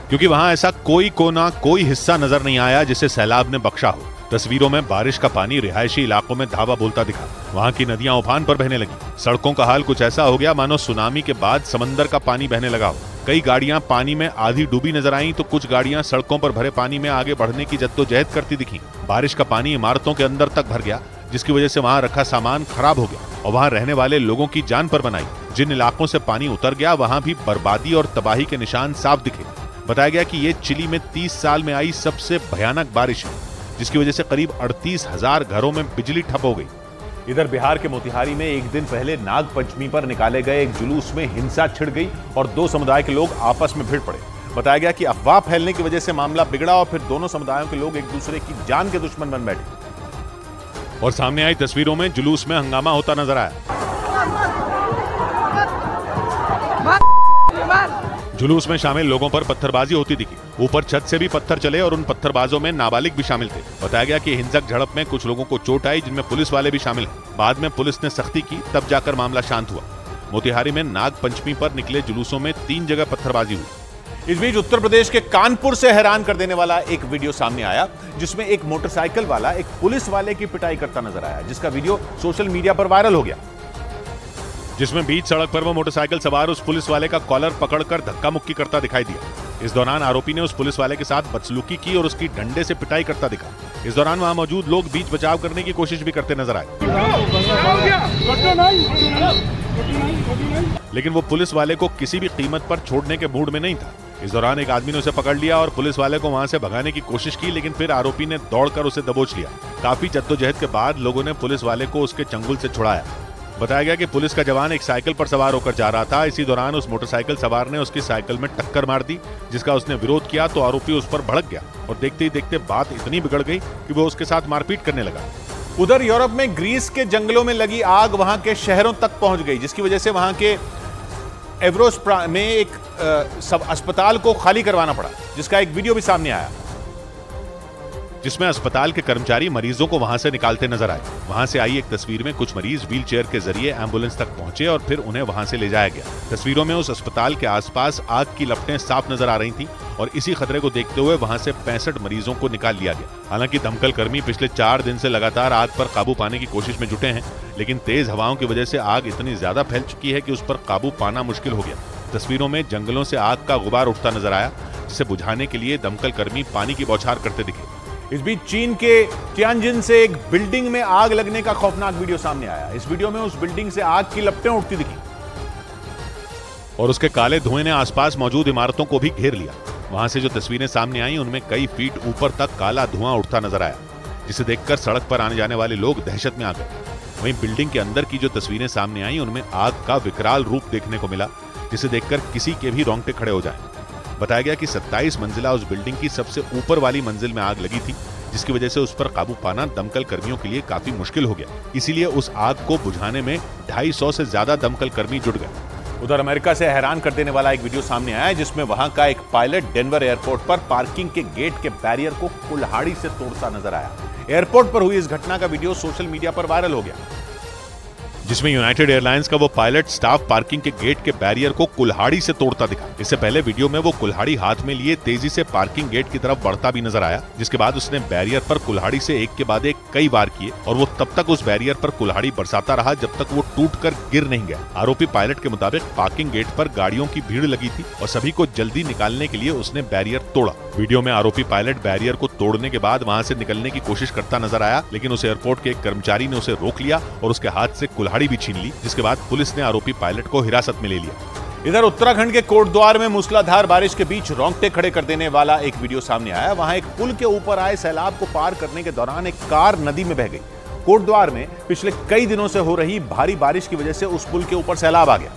क्योंकि वहां ऐसा कोई कोना कोई हिस्सा नजर नहीं आया जिसे सैलाब ने बख्शा हो। तस्वीरों में बारिश का पानी रिहायशी इलाकों में धावा बोलता दिखा। वहां की नदियां उफान पर बहने लगी। सड़कों का हाल कुछ ऐसा हो गया मानो सुनामी के बाद समंदर का पानी बहने लगा हो। कई गाड़ियां पानी में आधी डूबी नजर आईं तो कुछ गाड़ियां सड़कों पर भरे पानी में आगे बढ़ने की जद्दोजहद करती दिखी। बारिश का पानी इमारतों के अंदर तक भर गया, जिसकी वजह से वहां रखा सामान खराब हो गया और वहां रहने वाले लोगों की जान पर बनाई। जिन इलाकों से पानी उतर गया वहां भी बर्बादी और तबाही के निशान साफ दिखे। बताया गया कि ये चिली में 30 साल में आई सबसे भयानक बारिश है, जिसकी वजह से करीब 38,000 घरों में बिजली ठप हो गई। इधर बिहार के मोतिहारी में एक दिन पहले नाग पंचमी पर निकाले गए एक जुलूस में हिंसा छिड़ गई और 2 समुदाय के लोग आपस में भिड़ पड़े। बताया गया कि अफवाह फैलने की वजह से मामला बिगड़ा और फिर दोनों समुदायों के लोग एक दूसरे की जान के दुश्मन बन बैठे। और सामने आई तस्वीरों में जुलूस में हंगामा होता नजर आया। जुलूस में शामिल लोगों पर पत्थरबाजी होती दिखी। ऊपर छत से भी पत्थर चले और उन पत्थरबाजों में नाबालिग भी शामिल थे। बताया गया कि हिंसक झड़प में कुछ लोगों को चोट आई, जिनमें पुलिस वाले भी शामिल हैं। बाद में पुलिस ने सख्ती की, तब जाकर मामला शांत हुआ। मोतिहारी में नाग पंचमी पर निकले जुलूसों में 3 जगह पत्थरबाजी हुई। इस बीच उत्तर प्रदेश के कानपुर से हैरान कर देने वाला एक वीडियो सामने आया, जिसमें एक मोटरसाइकिल वाला एक पुलिस वाले की पिटाई करता नजर आया, जिसका वीडियो सोशल मीडिया पर वायरल हो गया। जिसमें बीच सड़क पर वो मोटरसाइकिल सवार उस पुलिस वाले का कॉलर पकड़कर धक्का मुक्की करता दिखाई दिया। इस दौरान आरोपी ने उस पुलिस वाले के साथ बदसलूकी की और उसकी डंडे से पिटाई करता दिखा। इस दौरान वहां मौजूद लोग बीच बचाव करने की कोशिश भी करते नजर आए, लेकिन वो पुलिस वाले को किसी भी कीमत पर छोड़ने के मूड में नहीं था। इस दौरान एक आदमी ने उसे पकड़ लिया और पुलिस वाले को वहां से भगाने की कोशिश की, लेकिन फिर आरोपी ने दौड़कर उसे दबोच लिया। काफी जद्दोजहद के बाद लोगों ने पुलिस वाले को उसके चंगुल से छुड़ाया। बताया गया कि पुलिस का जवान एक साइकिल पर सवार होकर जा रहा था। इसी दौरान उस मोटरसाइकिल सवार ने उसकी साइकिल में टक्कर मार दी, जिसका उसने विरोध किया तो आरोपी उस पर भड़क गया और देखते ही देखते बात इतनी बिगड़ गई कि वो उसके साथ मारपीट करने लगा। उधर यूरोप में ग्रीस के जंगलों में लगी आग वहां के शहरों तक पहुंच गई, जिसकी वजह से वहां के एवरोस में एक सब अस्पताल को खाली करवाना पड़ा, जिसका एक वीडियो भी सामने आया, जिसमें अस्पताल के कर्मचारी मरीजों को वहां से निकालते नजर आए। वहां से आई एक तस्वीर में कुछ मरीज व्हील चेयर के जरिए एम्बुलेंस तक पहुंचे और फिर उन्हें वहां से ले जाया गया। तस्वीरों में उस अस्पताल के आसपास आग की लपटें साफ नजर आ रही थीं और इसी खतरे को देखते हुए वहां से 65 मरीजों को निकाल लिया गया। हालांकि दमकल कर्मी पिछले 4 दिन से लगातार आग पर काबू पाने की कोशिश में जुटे हैं, लेकिन तेज हवाओं की वजह से आग इतनी ज्यादा फैल चुकी है कि उस पर काबू पाना मुश्किल हो गया। तस्वीरों में जंगलों से आग का गुबार उठता नजर आया, जिसे बुझाने के लिए दमकल कर्मी पानी की बौछार करते दिखे। इस बीच चीन के तियानजिन से एक बिल्डिंग में आग लगने का खौफनाक वीडियो सामने आया। इस वीडियो में उस बिल्डिंग से आग की लपटें उठती दिखी। और उसके काले धुएं ने आसपास मौजूद इमारतों को भी घेर लिया। वहां से जो तस्वीरें सामने आई उनमें कई फीट ऊपर तक काला धुआं उठता नजर आया, जिसे देखकर सड़क पर आने जाने वाले लोग दहशत में आ गए। वहीं बिल्डिंग के अंदर की जो तस्वीरें सामने आई उनमें आग का विकराल रूप देखने को मिला, जिसे देखकर किसी के भी रोंगटे खड़े हो जाएं। बताया गया कि 27 मंजिला उस बिल्डिंग की सबसे ऊपर वाली मंजिल में आग लगी थी, जिसकी वजह से उस पर काबू पाना दमकल कर्मियों के लिए काफी मुश्किल हो गया। इसीलिए उस आग को बुझाने में 250 से ज्यादा दमकल कर्मी जुट गए। उधर अमेरिका से हैरान कर देने वाला एक वीडियो सामने आया है, जिसमें वहां का एक पायलट डेनवर एयरपोर्ट पर पार्किंग के गेट के बैरियर को कुल्हाड़ी से तोड़ता नजर आया। एयरपोर्ट पर हुई इस घटना का वीडियो सोशल मीडिया पर वायरल हो गया, जिसमें यूनाइटेड एयरलाइंस का वो पायलट स्टाफ पार्किंग के गेट के बैरियर को कुल्हाड़ी से तोड़ता दिखा। इससे पहले वीडियो में वो कुल्हाड़ी हाथ में लिए तेजी से पार्किंग गेट की तरफ बढ़ता भी नजर आया, जिसके बाद उसने बैरियर पर कुल्हाड़ी से एक के बाद एक कई वार किए और वो तब तक उस बैरियर पर कुल्हाड़ी बरसाता रहा जब तक वो टूटकर गिर नहीं गया। आरोपी पायलट के मुताबिक पार्किंग गेट पर गाड़ियों की भीड़ लगी थी और सभी को जल्दी निकालने के लिए उसने बैरियर तोड़ा। वीडियो में आरोपी पायलट बैरियर को तोड़ने के बाद वहां से निकलने की कोशिश करता नजर आया, लेकिन उस एयरपोर्ट के एक कर्मचारी ने उसे रोक लिया और उसके हाथ से कुल्हाड़ी भी छीन ली, जिसके बाद पुलिस ने आरोपी पायलट को हिरासत में ले लिया। इधर उत्तराखंड के कोटद्वार में मूसलाधार बारिश के बीच रोंगटे खड़े कर देने वाला एक वीडियो सामने आया। वहां एक पुल के ऊपर आए सैलाब को पार करने के दौरान एक कार नदी में बह गई। कोटद्वार में पिछले कई दिनों से हो रही भारी बारिश की वजह से उस पुल के ऊपर सैलाब आ गया,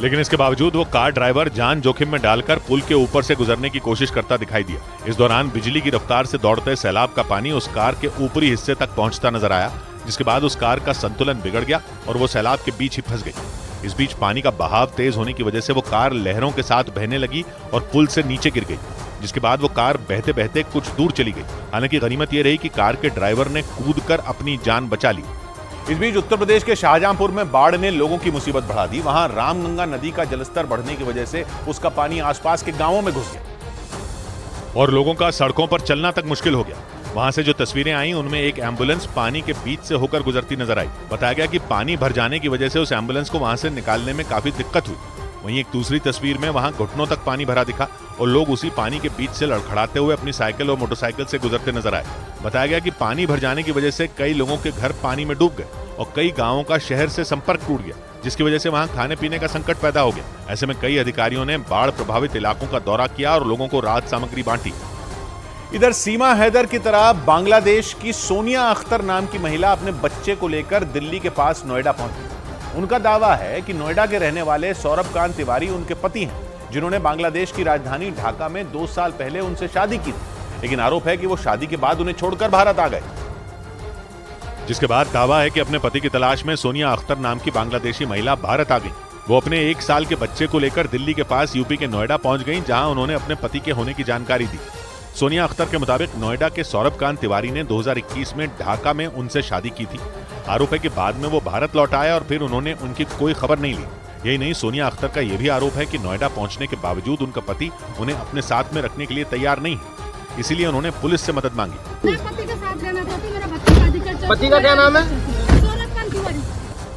लेकिन इसके बावजूद वो कार ड्राइवर जान जोखिम में डालकर पुल के ऊपर से गुजरने की कोशिश करता दिखाई दिया। इस दौरान बिजली की रफ्तार से दौड़ते सैलाब का पानी उस कार के ऊपरी हिस्से तक पहुंचता नजर आया, जिसके बाद उस कार का संतुलन बिगड़ गया और वो सैलाब के बीच ही फंस गई। इस बीच पानी का बहाव तेज होने की वजह से वो कार लहरों के साथ बहने लगी और पुल से नीचे गिर गई, जिसके बाद वो कार बहते बहते कुछ दूर चली गई। हालांकि गनीमत ये रही कि कार के ड्राइवर ने कूदकर अपनी जान बचा ली। इस बीच उत्तर प्रदेश के शाहजहांपुर में बाढ़ ने लोगों की मुसीबत बढ़ा दी। वहां रामगंगा नदी का जलस्तर बढ़ने की वजह से उसका पानी आसपास के गांवों में घुस गया और लोगों का सड़कों पर चलना तक मुश्किल हो गया। वहां से जो तस्वीरें आई उनमें एक एम्बुलेंस पानी के बीच से होकर गुजरती नजर आई। बताया गया कि पानी भर जाने की वजह से उस एम्बुलेंस को वहां से निकालने में काफी दिक्कत हुई। वहीं एक दूसरी तस्वीर में वहां घुटनों तक पानी भरा दिखा और लोग उसी पानी के बीच से लड़खड़ाते हुए अपनी साइकिल और मोटरसाइकिल से गुजरते नजर आए। बताया गया कि पानी भर जाने की वजह से कई लोगों के घर पानी में डूब गए और कई गांवों का शहर से संपर्क टूट गया, जिसकी वजह से वहां खाने पीने का संकट पैदा हो गया। ऐसे में कई अधिकारियों ने बाढ़ प्रभावित इलाकों का दौरा किया और लोगों को राहत सामग्री बांटी। इधर सीमा हैदर की तरह बांग्लादेश की सोनिया अख्तर नाम की महिला अपने बच्चे को लेकर दिल्ली के पास नोएडा पहुंची। उनका दावा है कि नोएडा के रहने वाले सौरभकांत तिवारी उनके पति हैं, जिन्होंने बांग्लादेश की राजधानी ढाका में 2 साल पहले उनसे शादी की थी, लेकिन आरोप है कि वो शादी के बाद उन्हें छोड़कर भारत आ गए। जिसके बाद दावा है कि अपने पति की तलाश में सोनिया अख्तर नाम की बांग्लादेशी महिला भारत आ गई। वो अपने 1 साल के बच्चे को लेकर दिल्ली के पास यूपी के नोएडा पहुंच गई, जहां उन्होंने अपने पति के होने की जानकारी दी। सोनिया अख्तर के मुताबिक नोएडा के सौरभकांत तिवारी ने 2021 में ढाका में उनसे शादी की थी। आरोप है कि बाद में वो भारत लौट आए और फिर उन्होंने उनकी कोई खबर नहीं ली। यही नहीं, सोनिया अख्तर का यह भी आरोप है कि नोएडा पहुंचने के बावजूद उनका पति उन्हें अपने साथ में रखने के लिए तैयार नहीं है, इसीलिए उन्होंने पुलिस से मदद मांगी। पति का क्या नाम है? सौरभकांत तिवारी।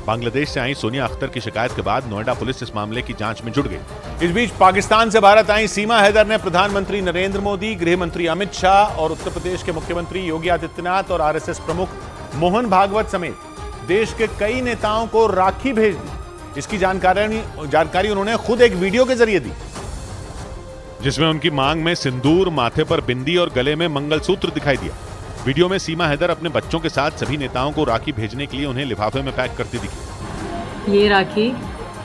बांग्लादेश से आई सोनिया अख्तर की शिकायत के बाद नोएडा पुलिस इस मामले की जांच में जुट गई। इस बीच पाकिस्तान से भारत आई सीमा हैदर ने प्रधानमंत्री नरेंद्र मोदी, गृह मंत्री अमित शाह और उत्तर प्रदेश के मुख्यमंत्री योगी आदित्यनाथ और आरएसएस प्रमुख मोहन भागवत समेत देश के कई नेताओं को राखी भेज दी। इसकी जानकारी उन्होंने खुद एक वीडियो के जरिए दी, जिसमें उनकी मांग में सिंदूर, माथे पर बिंदी और गले में मंगलसूत्र दिखाई दिया। वीडियो में सीमा हैदर अपने बच्चों के साथ सभी नेताओं को राखी भेजने के लिए उन्हें लिफाफे में पैक करती दिखी। ये राखी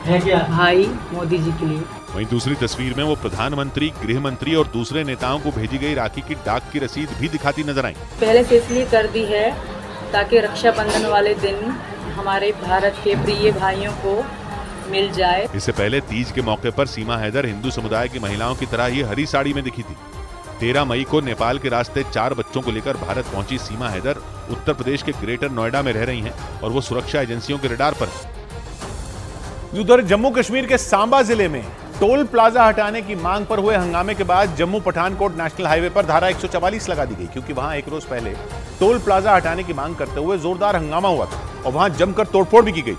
है क्या? भाई मोदी जी के लिए। वहीं दूसरी तस्वीर में वो प्रधानमंत्री, गृह मंत्री और दूसरे नेताओं को भेजी गई राखी की डाक की रसीद भी दिखाती नजर आई। पहले से इसलिए कर दी है ताकि रक्षाबंधन वाले दिन हमारे भारत के प्रिय भाइयों को मिल जाए। इससे पहले तीज के मौके पर सीमा हैदर हिंदू समुदाय की महिलाओं की तरह ही हरी साड़ी में दिखी थी। 13 मई को नेपाल के रास्ते 4 बच्चों को लेकर भारत पहुंची सीमा हैदर उत्तर प्रदेश के ग्रेटर नोएडा में रह रही हैं और वो सुरक्षा एजेंसियों के रडार पर है। उधर जम्मू कश्मीर के सांबा जिले में टोल प्लाजा हटाने की मांग पर हुए हंगामे के बाद जम्मू पठानकोट नेशनल हाईवे पर धारा 144 लगा दी गई, क्योंकि वहां एक रोज पहले टोल प्लाजा हटाने की मांग करते हुए जोरदार हंगामा हुआ था और वहां जमकर तोड़फोड़ भी की गई।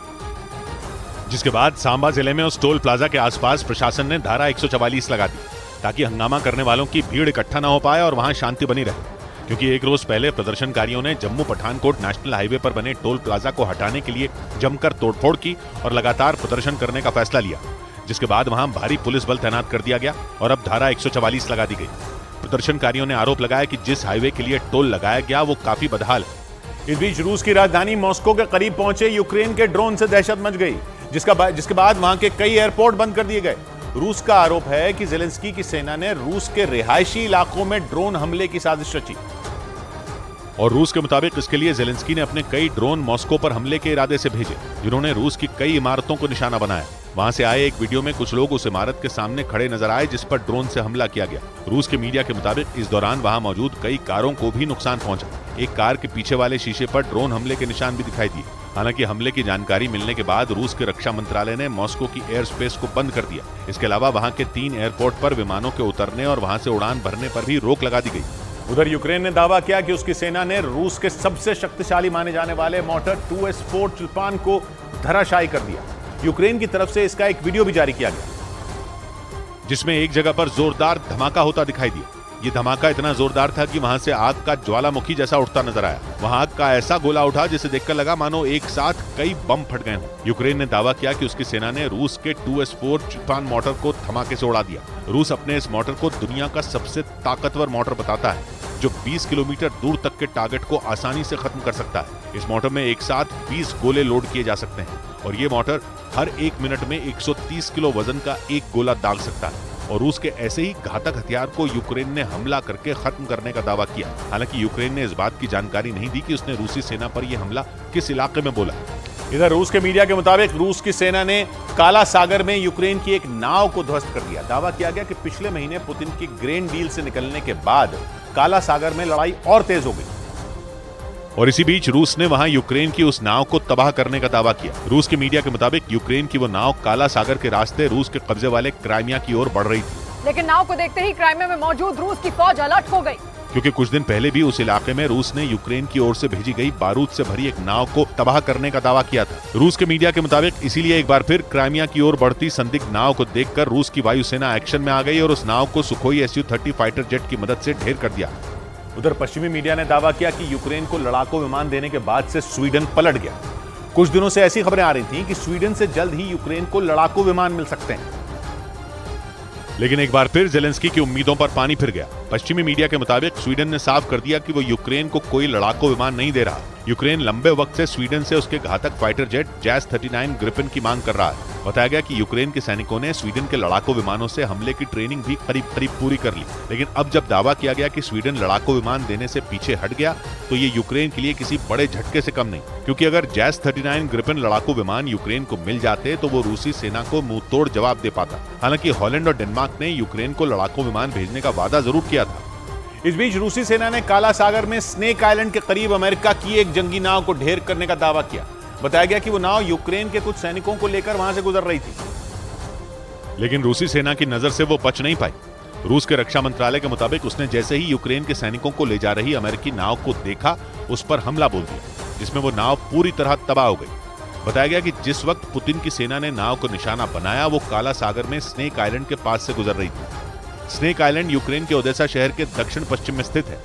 जिसके बाद सांबा जिले में उस टोल प्लाजा के आसपास प्रशासन ने धारा 144 लगा दी ताकि हंगामा करने वालों की भीड़ इकट्ठा न हो पाए और वहां शांति बनी रहे, क्योंकि एक रोज पहले प्रदर्शनकारियों ने जम्मू पठानकोट नेशनल हाईवे पर बने टोल प्लाजा को हटाने के लिए जमकर तोड़फोड़ की और लगातार प्रदर्शन करने का फैसला लिया, जिसके बाद वहां भारी पुलिस बल तैनात कर दिया गया और अब धारा 144 लगा दी गई। प्रदर्शनकारियों ने आरोप लगाया कि जिस हाईवे के लिए टोल लगाया गया वो काफी बदहाल है। इस बीच रूस की राजधानी मॉस्को के करीब पहुंचे यूक्रेन के ड्रोन से दहशत मच गई, जिसके बाद वहां के कई एयरपोर्ट बंद कर दिए गए। रूस का आरोप है कि ज़ेलेंस्की की सेना ने रूस के रिहायशी इलाकों में ड्रोन हमले की साजिश रची और रूस के मुताबिक इसके लिए ज़ेलेंस्की ने अपने कई ड्रोन मॉस्को पर हमले के इरादे से भेजे, जिन्होंने रूस की कई इमारतों को निशाना बनाया। वहां से आए एक वीडियो में कुछ लोग उस इमारत के सामने खड़े नजर आए जिस पर ड्रोन से हमला किया गया। रूस के मीडिया के मुताबिक इस दौरान वहां मौजूद कई कारों को भी नुकसान पहुंचा। एक कार के पीछे वाले शीशे पर ड्रोन हमले के निशान भी दिखाई दिए। हालांकि हमले की जानकारी मिलने के बाद रूस के रक्षा मंत्रालय ने मॉस्को की एयर स्पेस को बंद कर दिया। इसके अलावा वहां के 3 एयरपोर्ट पर विमानों के उतरने और वहां से उड़ान भरने पर भी रोक लगा दी गई। उधर यूक्रेन ने दावा किया कि उसकी सेना ने रूस के सबसे शक्तिशाली माने जाने वाले मोटर 2S4 चुल्पान को धराशायी कर दिया। यूक्रेन की तरफ से इसका एक वीडियो भी जारी किया गया, जिसमें एक जगह पर जोरदार धमाका होता दिखाई दिया। ये धमाका इतना जोरदार था कि वहां से आग का ज्वालामुखी जैसा उठता नजर आया। वहां आग का ऐसा गोला उठा जिसे देखकर लगा मानो एक साथ कई बम फट गए हों। यूक्रेन ने दावा किया कि उसकी सेना ने रूस के 2S4 चुल्पान मोटर को धमाके से उड़ा दिया। रूस अपने इस मोटर को दुनिया का सबसे ताकतवर मोटर बताता है, जो 20 किलोमीटर दूर तक के टारगेट को आसानी से खत्म कर सकता है। इस मोटर में एक साथ 20 गोले लोड किए जा सकते हैं और ये मोटर हर 1 मिनट में 130 किलो वजन का एक गोला दाग सकता है। और रूस के ऐसे ही घातक हथियार को यूक्रेन ने हमला करके खत्म करने का दावा किया। हालांकि यूक्रेन ने इस बात की जानकारी नहीं दी कि उसने रूसी सेना पर यह हमला किस इलाके में बोला। इधर रूस के मीडिया के मुताबिक रूस की सेना ने काला सागर में यूक्रेन की एक नाव को ध्वस्त कर दिया। दावा किया गया कि पिछले महीने पुतिन की ग्रेन डील से निकलने के बाद काला सागर में लड़ाई और तेज हो गई और इसी बीच रूस ने वहां यूक्रेन की उस नाव को तबाह करने का दावा किया। रूस के मीडिया के मुताबिक यूक्रेन की वो नाव काला सागर के रास्ते रूस के कब्जे वाले क्राइमिया की ओर बढ़ रही थी। लेकिन नाव को देखते ही क्राइमिया में मौजूद रूस की फौज अलर्ट हो गई, क्योंकि कुछ दिन पहले भी उस इलाके में रूस ने यूक्रेन की ओर से भेजी गई बारूद से भरी एक नाव को तबाह करने का दावा किया था। रूस के मीडिया के मुताबिक इसीलिए एक बार फिर क्राइमिया की ओर बढ़ती संदिग्ध नाव को देखकर रूस की वायुसेना एक्शन में आ गई और उस नाव को सुखोई Su-30 फाइटर जेट की मदद से ढेर कर दिया। उधर पश्चिमी मीडिया ने दावा किया कि यूक्रेन को लड़ाकू विमान देने के बाद से स्वीडन पलट गया। कुछ दिनों से ऐसी खबरें आ रही थीं कि स्वीडन से जल्द ही यूक्रेन को लड़ाकू विमान मिल सकते हैं, लेकिन एक बार फिर ज़ेलेंस्की की उम्मीदों पर पानी फिर गया। पश्चिमी मीडिया के मुताबिक स्वीडन ने साफ कर दिया कि वो यूक्रेन को कोई लड़ाकू विमान नहीं दे रहा। यूक्रेन लंबे वक्त से स्वीडन से उसके घातक फाइटर जेट JAS-39 ग्रिफिन की मांग कर रहा है। बताया गया कि यूक्रेन के सैनिकों ने स्वीडन के लड़ाकू विमानों से हमले की ट्रेनिंग भी करीब पूरी कर ली। लेकिन अब जब दावा किया गया कि स्वीडन लड़ाकू विमान देने से पीछे हट गया तो ये यूक्रेन के लिए किसी बड़े झटके से कम नहीं, क्योंकि अगर JAS-39 ग्रिफिन लड़ाकू विमान यूक्रेन को मिल जाते तो वो रूसी सेना को मुंह तोड़ जवाब दे पाता। हालांकि हॉलैंड और डेनमार्क ने यूक्रेन को लड़ाकू विमान भेजने का वादा जरूर किया था। इस बीच रूसी सेना ने काला सागर में स्नेक आइलैंड के करीब अमेरिका की एक जंगी नाव को ढेर करने का दावा किया। बताया गया कि वो नाव यूक्रेन के कुछ सैनिकों को लेकर वहां से गुजर रही थी, लेकिन रूसी सेना की नजर से वो बच नहीं पाई। रूस के रक्षा मंत्रालय के मुताबिक उसने जैसे ही यूक्रेन के सैनिकों को ले जा रही अमेरिकी नाव को देखा, उस पर हमला बोल दिया, जिसमें वो नाव पूरी तरह तबाह हो गई। बताया गया कि जिस वक्त पुतिन की सेना ने नाव को निशाना बनाया वो काला सागर में स्नेक आइलैंड के पास से गुजर रही थी। स्नेक आइलैंड यूक्रेन के ओदेसा शहर के दक्षिण पश्चिम में स्थित है।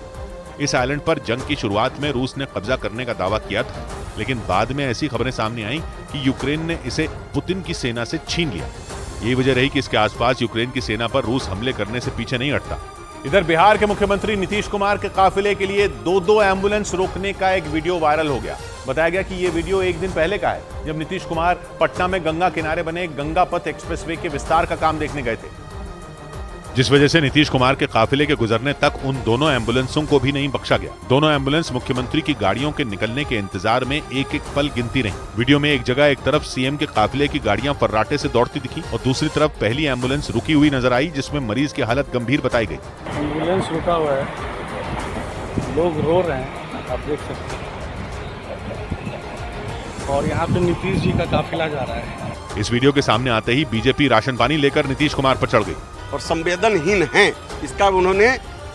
इस आइलैंड पर जंग की शुरुआत में रूस ने कब्जा करने का दावा किया था, लेकिन बाद में ऐसी खबरें सामने आईं कि यूक्रेन ने इसे पुतिन की सेना से छीन लिया। यही वजह रही कि इसके आसपास यूक्रेन की सेना पर रूस हमले करने से पीछे नहीं हटता। इधर बिहार के मुख्यमंत्री नीतीश कुमार के काफिले के लिए 2 एम्बुलेंस रोकने का एक वीडियो वायरल हो गया। बताया गया कि ये वीडियो एक दिन पहले का है, जब नीतीश कुमार पटना में गंगा किनारे बने गंगा पथ एक्सप्रेसवे के विस्तार का काम देखने गए थे, जिस वजह से नीतीश कुमार के काफिले के गुजरने तक उन दोनों एम्बुलेंसों को भी नहीं बख्शा गया। दोनों एम्बुलेंस मुख्यमंत्री की गाड़ियों के निकलने के इंतजार में एक एक पल गिनती रही। वीडियो में एक जगह एक तरफ सीएम के काफिले की गाड़ियां फर्राटे से दौड़ती दिखी और दूसरी तरफ पहली एम्बुलेंस रुकी हुई नजर आई, जिसमें मरीज की हालत गंभीर बताई गई। एम्बुलेंस रुका हुआ है, लोग रो रहे हैं, आप देख सकते हैं, और यहाँ पे नीतीश जी का काफिला जा रहा है। इस वीडियो के सामने आते ही बीजेपी राशन पानी लेकर नीतीश कुमार पर चढ़ गई और संवेदनहीन हैं, इसका उन्होंने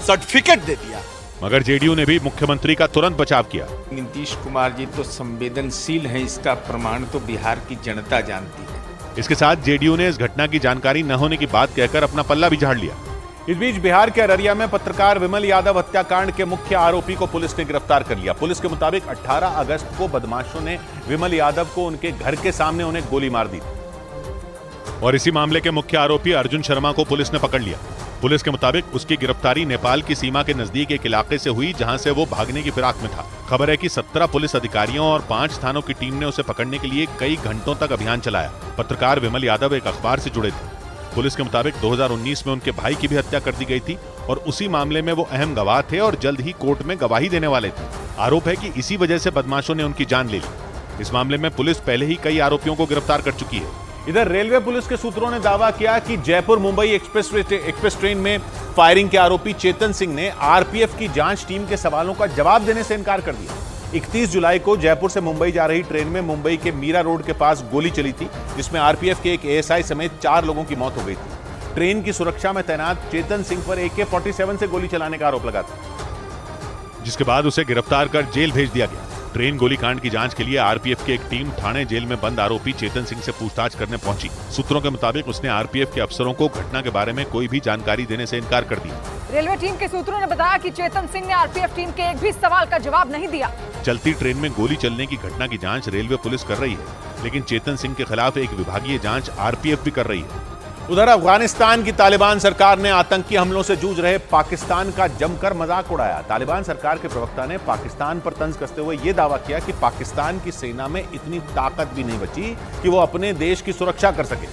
सर्टिफिकेट दे दिया। मगर जेडीयू ने भी मुख्यमंत्री का तुरंत बचाव किया। नीतीश कुमार जी तो संवेदनशील हैं, इसका प्रमाण तो बिहार की जनता जानती है। इसके साथ जेडीयू ने इस घटना की जानकारी न होने की बात कहकर अपना पल्ला भी झाड़ लिया। इस बीच बिहार के अररिया में पत्रकार विमल यादव हत्याकांड के मुख्य आरोपी को पुलिस ने गिरफ्तार कर लिया। पुलिस के मुताबिक 18 अगस्त को बदमाशों ने विमल यादव को उनके घर के सामने उन्हें गोली मार दी। और इसी मामले के मुख्य आरोपी अर्जुन शर्मा को पुलिस ने पकड़ लिया। पुलिस के मुताबिक उसकी गिरफ्तारी नेपाल की सीमा के नजदीक एक इलाके से हुई, जहां से वो भागने की फिराक में था। खबर है कि 17 पुलिस अधिकारियों और 5 थानों की टीम ने उसे पकड़ने के लिए कई घंटों तक अभियान चलाया। पत्रकार विमल यादव एक अखबार से जुड़े थे। पुलिस के मुताबिक 2019 में उनके भाई की भी हत्या कर दी गई थी और उसी मामले में वो अहम गवाह थे और जल्द ही कोर्ट में गवाही देने वाले थे। आरोप है कि इसी वजह से बदमाशों ने उनकी जान ले ली। इस मामले में पुलिस पहले ही कई आरोपियों को गिरफ्तार कर चुकी है। इधर रेलवे पुलिस के सूत्रों ने दावा किया कि जयपुर मुंबई एक्सप्रेस ट्रेन में फायरिंग के आरोपी चेतन सिंह ने आरपीएफ की जांच टीम के सवालों का जवाब देने से इनकार कर दिया। 31 जुलाई को जयपुर से मुंबई जा रही ट्रेन में मुंबई के मीरा रोड के पास गोली चली थी, जिसमें आरपीएफ के एक एएसआई समेत 4 लोगों की मौत हो गई थी। ट्रेन की सुरक्षा में तैनात चेतन सिंह पर AK-47 से गोली चलाने का आरोप लगा था, जिसके बाद उसे गिरफ्तार कर जेल भेज दिया गया। ट्रेन गोलीकांड की जांच के लिए आरपीएफ की एक टीम ठाणे जेल में बंद आरोपी चेतन सिंह से पूछताछ करने पहुंची। सूत्रों के मुताबिक उसने आरपीएफ के अफसरों को घटना के बारे में कोई भी जानकारी देने से इनकार कर दिया। रेलवे टीम के सूत्रों ने बताया कि चेतन सिंह ने आरपीएफ टीम के एक भी सवाल का जवाब नहीं दिया। चलती ट्रेन में गोली चलने की घटना की जांच रेलवे पुलिस कर रही है, लेकिन चेतन सिंह के खिलाफ एक विभागीय जांच आरपीएफ भी कर रही है। उधर अफगानिस्तान की तालिबान सरकार ने आतंकी हमलों से जूझ रहे पाकिस्तान का जमकर मजाक उड़ाया। तालिबान सरकार के प्रवक्ता ने पाकिस्तान पर तंज कसते हुए यह दावा किया कि पाकिस्तान की सेना में इतनी ताकत भी नहीं बची कि वो अपने देश की सुरक्षा कर सके।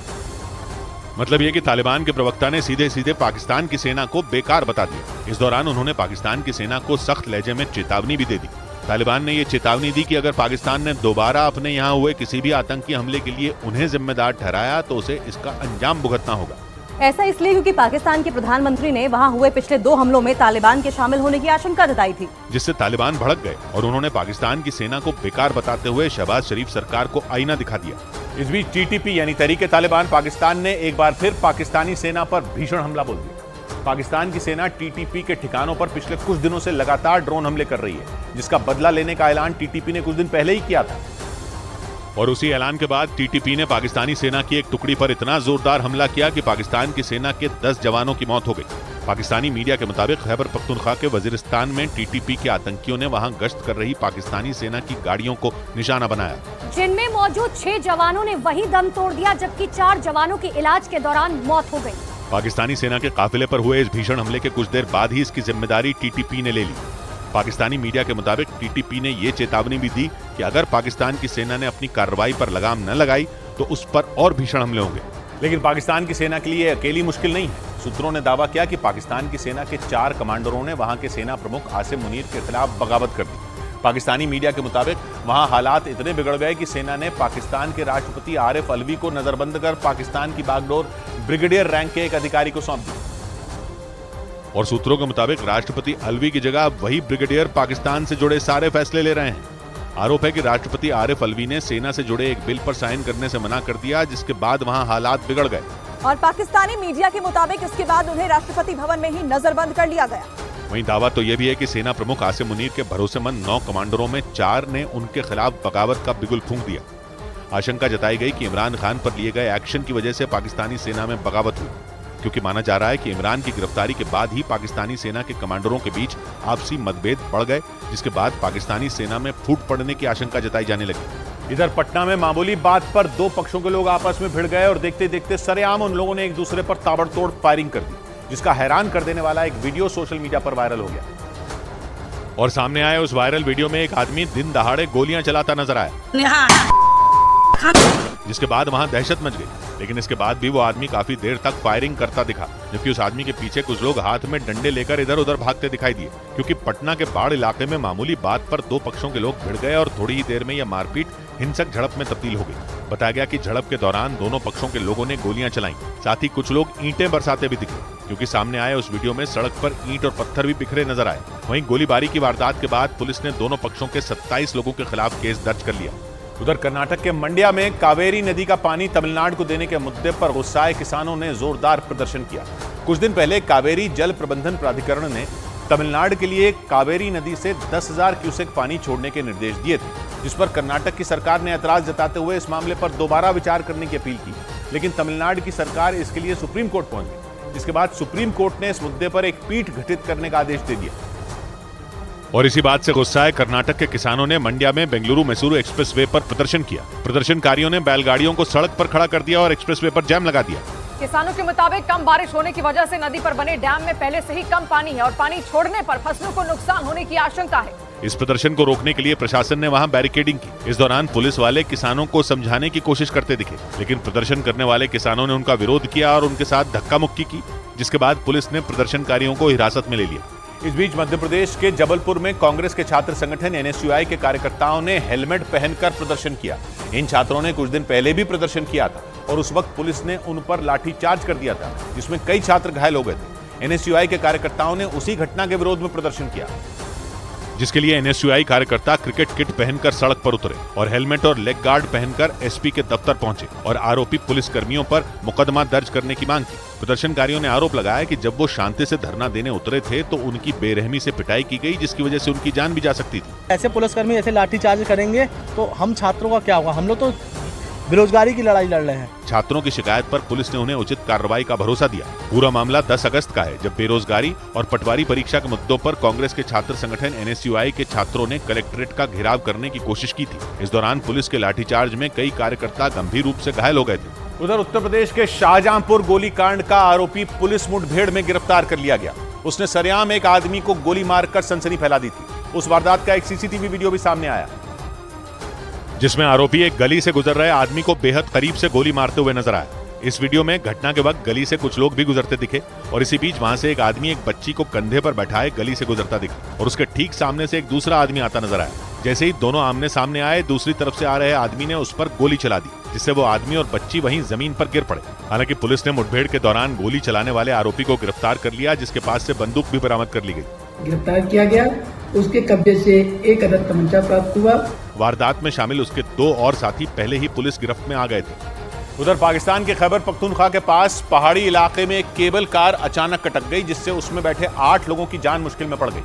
मतलब यह कि तालिबान के प्रवक्ता ने सीधे सीधे पाकिस्तान की सेना को बेकार बता दिया। इस दौरान उन्होंने पाकिस्तान की सेना को सख्त लहजे में चेतावनी भी दे दी। तालिबान ने यह चेतावनी दी कि अगर पाकिस्तान ने दोबारा अपने यहाँ हुए किसी भी आतंकी हमले के लिए उन्हें जिम्मेदार ठहराया तो उसे इसका अंजाम भुगतना होगा। ऐसा इसलिए क्योंकि पाकिस्तान के प्रधानमंत्री ने वहां हुए पिछले 2 हमलों में तालिबान के शामिल होने की आशंका जताई थी, जिससे तालिबान भड़क गए और उन्होंने पाकिस्तान की सेना को बेकार बताते हुए शहबाज शरीफ सरकार को आईना दिखा दिया। इस बीच टीटीपी यानी तहरीके तालिबान पाकिस्तान ने एक बार फिर पाकिस्तानी सेना पर भीषण हमला बोल दिया। पाकिस्तान की सेना टीटीपी के ठिकानों पर पिछले कुछ दिनों से लगातार ड्रोन हमले कर रही है, जिसका बदला लेने का ऐलान टीटीपी ने कुछ दिन पहले ही किया था। और उसी ऐलान के बाद टीटीपी ने पाकिस्तानी सेना की एक टुकड़ी पर इतना जोरदार हमला किया कि पाकिस्तान की सेना के 10 जवानों की मौत हो गई। पाकिस्तानी मीडिया के मुताबिक खैबर पख्तूनख्वा के वजीरिस्तान में टीटीपी के आतंकियों ने वहां गश्त कर रही पाकिस्तानी सेना की गाड़ियों को निशाना बनाया, जिनमें मौजूद 6 जवानों ने वही दम तोड़ दिया, जबकि 4 जवानों की इलाज के दौरान मौत हो गई। पाकिस्तानी सेना के काफिले पर हुए इस भीषण हमले के कुछ देर बाद ही इसकी जिम्मेदारी टीटीपी ने ले ली। पाकिस्तानी मीडिया के मुताबिक टीटीपी ने यह चेतावनी भी दी कि अगर पाकिस्तान की सेना ने अपनी कार्रवाई पर लगाम न लगाई तो उस पर और भीषण हमले होंगे। लेकिन पाकिस्तान की सेना के लिए अकेली मुश्किल नहीं है। सूत्रों ने दावा किया कि पाकिस्तान की सेना के 4 कमांडरों ने वहां के सेना प्रमुख आसिम मुनीर के खिलाफ बगावत कर दी। पाकिस्तानी मीडिया के मुताबिक वहां हालात इतने बिगड़ गए कि सेना ने पाकिस्तान के राष्ट्रपति आरिफ अलवी को नजरबंद कर पाकिस्तान की बागडोर ब्रिगेडियर रैंक के एक अधिकारी को सौंप दी। और सूत्रों के मुताबिक राष्ट्रपति अलवी की जगह वही ब्रिगेडियर पाकिस्तान से जुड़े सारे फैसले ले रहे हैं। आरोप है कि राष्ट्रपति आरिफ अलवी ने सेना से जुड़े एक बिल पर साइन करने से मना कर दिया, जिसके बाद वहां हालात बिगड़ गए। और पाकिस्तानी मीडिया के मुताबिक इसके बाद उन्हें राष्ट्रपति भवन में ही नजरबंद कर लिया गया। वहीं दावा तो यह भी है कि सेना प्रमुख आसिम मुनीर के भरोसेमंद 9 कमांडरों में 4 ने उनके खिलाफ बगावत का बिगुल फूंक दिया। आशंका जताई गई कि इमरान खान पर लिए गए एक्शन की वजह से पाकिस्तानी सेना में बगावत हुई, क्योंकि माना जा रहा है कि इमरान की गिरफ्तारी के बाद ही पाकिस्तानी सेना के कमांडरों के बीच आपसी मतभेद बढ़ गए, जिसके बाद पाकिस्तानी सेना में फूट पड़ने की आशंका जताई जाने लगी। इधर पटना में मामूली बात पर 2 पक्षों के लोग आपस में भिड़ गए और देखते देखते सरेआम उन लोगों ने एक दूसरे पर ताबड़तोड़ फायरिंग कर दी, जिसका हैरान कर देने वाला एक वीडियो सोशल मीडिया पर वायरल हो गया। और सामने आए उस वायरल वीडियो में एक आदमी दिन दहाड़े गोलियां चलाता नजर आया, जिसके बाद वहां दहशत मच गई। लेकिन इसके बाद भी वो आदमी काफी देर तक फायरिंग करता दिखा, जबकि उस आदमी के पीछे कुछ लोग हाथ में डंडे लेकर इधर उधर भागते दिखाई दिए। क्योंकि पटना के बाढ़ इलाके में मामूली बात पर 2 पक्षों के लोग भिड़ गए और थोड़ी ही देर में यह मारपीट हिंसक झड़प में तब्दील हो गई। बताया गया कि झड़प के दौरान दोनों पक्षों के लोगों ने गोलियां चलाई, साथ ही कुछ लोग ईंटें बरसाते भी दिखे। क्योंकि सामने आए उस वीडियो में सड़क पर ईंट और पत्थर भी बिखरे नजर आए। वहीं गोलीबारी की वारदात के बाद पुलिस ने दोनों पक्षों के 27 लोगों के खिलाफ केस दर्ज कर लिया। उधर कर्नाटक के मंड्या में कावेरी नदी का पानी तमिलनाडु को देने के मुद्दे पर गुस्साए किसानों ने जोरदार प्रदर्शन किया। कुछ दिन पहले कावेरी जल प्रबंधन प्राधिकरण ने तमिलनाडु के लिए कावेरी नदी से 10,000 क्यूसेक पानी छोड़ने के निर्देश दिए थे, जिस पर कर्नाटक की सरकार ने ऐतराज जताते हुए इस मामले पर दोबारा विचार करने की अपील की। लेकिन तमिलनाडु की सरकार इसके लिए सुप्रीम कोर्ट पहुंच गई, जिसके बाद सुप्रीम कोर्ट ने इस मुद्दे पर एक पीठ गठित करने का आदेश दे दिया। और इसी बात से गुस्साए कर्नाटक के किसानों ने मंड्या में बेंगलुरु मैसूरू एक्सप्रेसवे पर प्रदर्शन किया। प्रदर्शनकारियों ने बैलगाड़ियों को सड़क पर खड़ा कर दिया और एक्सप्रेसवे पर जाम लगा दिया। किसानों के मुताबिक कम बारिश होने की वजह से नदी पर बने डैम में पहले से ही कम पानी है और पानी छोड़ने पर फसलों को नुकसान होने की आशंका है। इस प्रदर्शन को रोकने के लिए प्रशासन ने वहां बैरिकेडिंग की। इस दौरान पुलिस वाले किसानों को समझाने की कोशिश करते दिखे, लेकिन प्रदर्शन करने वाले किसानों ने उनका विरोध किया और उनके साथ धक्का मुक्की की, जिसके बाद पुलिस ने प्रदर्शनकारियों को हिरासत में ले लिया। इस बीच मध्य प्रदेश के जबलपुर में कांग्रेस के छात्र संगठन एनएसयूआई के कार्यकर्ताओं ने हेलमेट पहनकर प्रदर्शन किया। इन छात्रों ने कुछ दिन पहले भी प्रदर्शन किया था और उस वक्त पुलिस ने उन पर लाठीचार्ज कर दिया था, जिसमें कई छात्र घायल हो गए थे। एनएसयूआई के कार्यकर्ताओं ने उसी घटना के विरोध में प्रदर्शन किया, जिसके लिए एनएसयूआई कार्यकर्ता क्रिकेट किट पहनकर सड़क पर उतरे और हेलमेट और लेग गार्ड पहनकर एसपी के दफ्तर पहुंचे और आरोपी पुलिस कर्मियों पर मुकदमा दर्ज करने की मांग की। प्रदर्शनकारियों ने आरोप लगाया कि जब वो शांति से धरना देने उतरे थे तो उनकी बेरहमी से पिटाई की गई, जिसकी वजह से उनकी जान भी जा सकती थी। ऐसे पुलिसकर्मी ऐसे लाठीचार्ज करेंगे तो हम छात्रों का क्या होगा? हम लोग तो बेरोजगारी की लड़ाई लड़ रहे हैं। छात्रों की शिकायत पर पुलिस ने उन्हें उचित कार्रवाई का भरोसा दिया। पूरा मामला 10 अगस्त का है, जब बेरोजगारी और पटवारी परीक्षा के मुद्दों पर कांग्रेस के छात्र संगठन एनएसयूआई के छात्रों ने कलेक्ट्रेट का घेराव करने की कोशिश की थी। इस दौरान पुलिस के लाठीचार्ज में कई कार्यकर्ता गंभीर रूप से घायल हो गए थे। उधर उत्तर प्रदेश के शाहजहांपुर गोलीकांड का आरोपी पुलिस मुठभेड़ में गिरफ्तार कर लिया गया। उसने सरेआम एक आदमी को गोली मारकर सनसनी फैला दी थी। उस वारदात का एक सीसीटीवी वीडियो भी सामने आया, जिसमें आरोपी एक गली से गुजर रहे आदमी को बेहद करीब से गोली मारते हुए नजर आया। इस वीडियो में घटना के वक्त गली से कुछ लोग भी गुजरते दिखे और इसी बीच वहां से एक आदमी एक बच्ची को कंधे पर बैठाए गली से गुजरता दिखा और उसके ठीक सामने से एक दूसरा आदमी आता नजर आया। जैसे ही दोनों आमने सामने आए, दूसरी तरफ से आ रहे आदमी ने उस पर गोली चला दी, जिससे वो आदमी और बच्ची वहीं जमीन पर गिर पड़े। हालांकि पुलिस ने मुठभेड़ के दौरान गोली चलाने वाले आरोपी को गिरफ्तार कर लिया, जिसके पास से बंदूक भी बरामद कर ली गई। गिरफ्तार किया गया, उसके कब्जे से एक अदद तमंचा प्राप्त हुआ। वारदात में शामिल उसके 2 और साथी पहले ही पुलिस गिरफ्त में आ गए थे। उधर पाकिस्तान के खैबर पख्तूनख्वा के पास पहाड़ी इलाके में एक केबल कार अचानक कटक गई, जिससे उसमें बैठे 8 लोगों की जान मुश्किल में पड़ गई,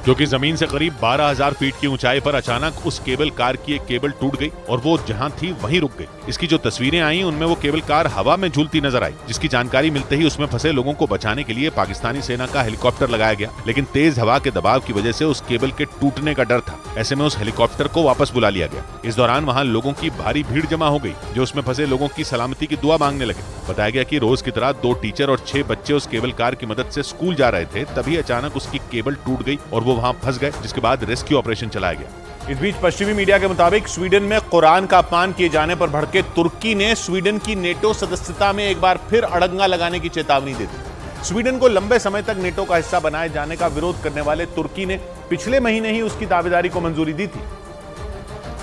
क्योंकि जमीन से करीब 12,000 फीट की ऊंचाई पर अचानक उस केबल कार की एक केबल टूट गई और वो जहां थी वहीं रुक गई। इसकी जो तस्वीरें आई उनमें वो केबल कार हवा में झूलती नजर आई, जिसकी जानकारी मिलते ही उसमें फंसे लोगों को बचाने के लिए पाकिस्तानी सेना का हेलीकॉप्टर लगाया गया, लेकिन तेज हवा के दबाव की वजह से उस केबल के टूटने का डर था। ऐसे में उस हेलीकॉप्टर को वापस बुला लिया गया। इस दौरान वहां लोगों की भारी भीड़ जमा हो गई, जो उसमें फंसे लोगों की सलामती की दुआ मांगने लगे। बताया गया कि रोज की तरह 2 टीचर और 6 बच्चे उस केबल कार की मदद से स्कूल जा रहे थे, तभी अचानक उसकी केबल टूट गई और वो वहां फंस गए, जिसके बाद रेस्क्यू ऑपरेशन चलाया गया। इस बीच पश्चिमी मीडिया के मुताबिक स्वीडन में कुरान का अपमान किए जाने पर भड़के तुर्की ने स्वीडन की नेटो सदस्यता में एक बार फिर अड़ंगा लगाने की चेतावनी दे दी। स्वीडन को लंबे समय तक नेटो का हिस्सा बनाए जाने का विरोध करने वाले तुर्की ने पिछले महीने ही उसकी दावेदारी को मंजूरी दी थी,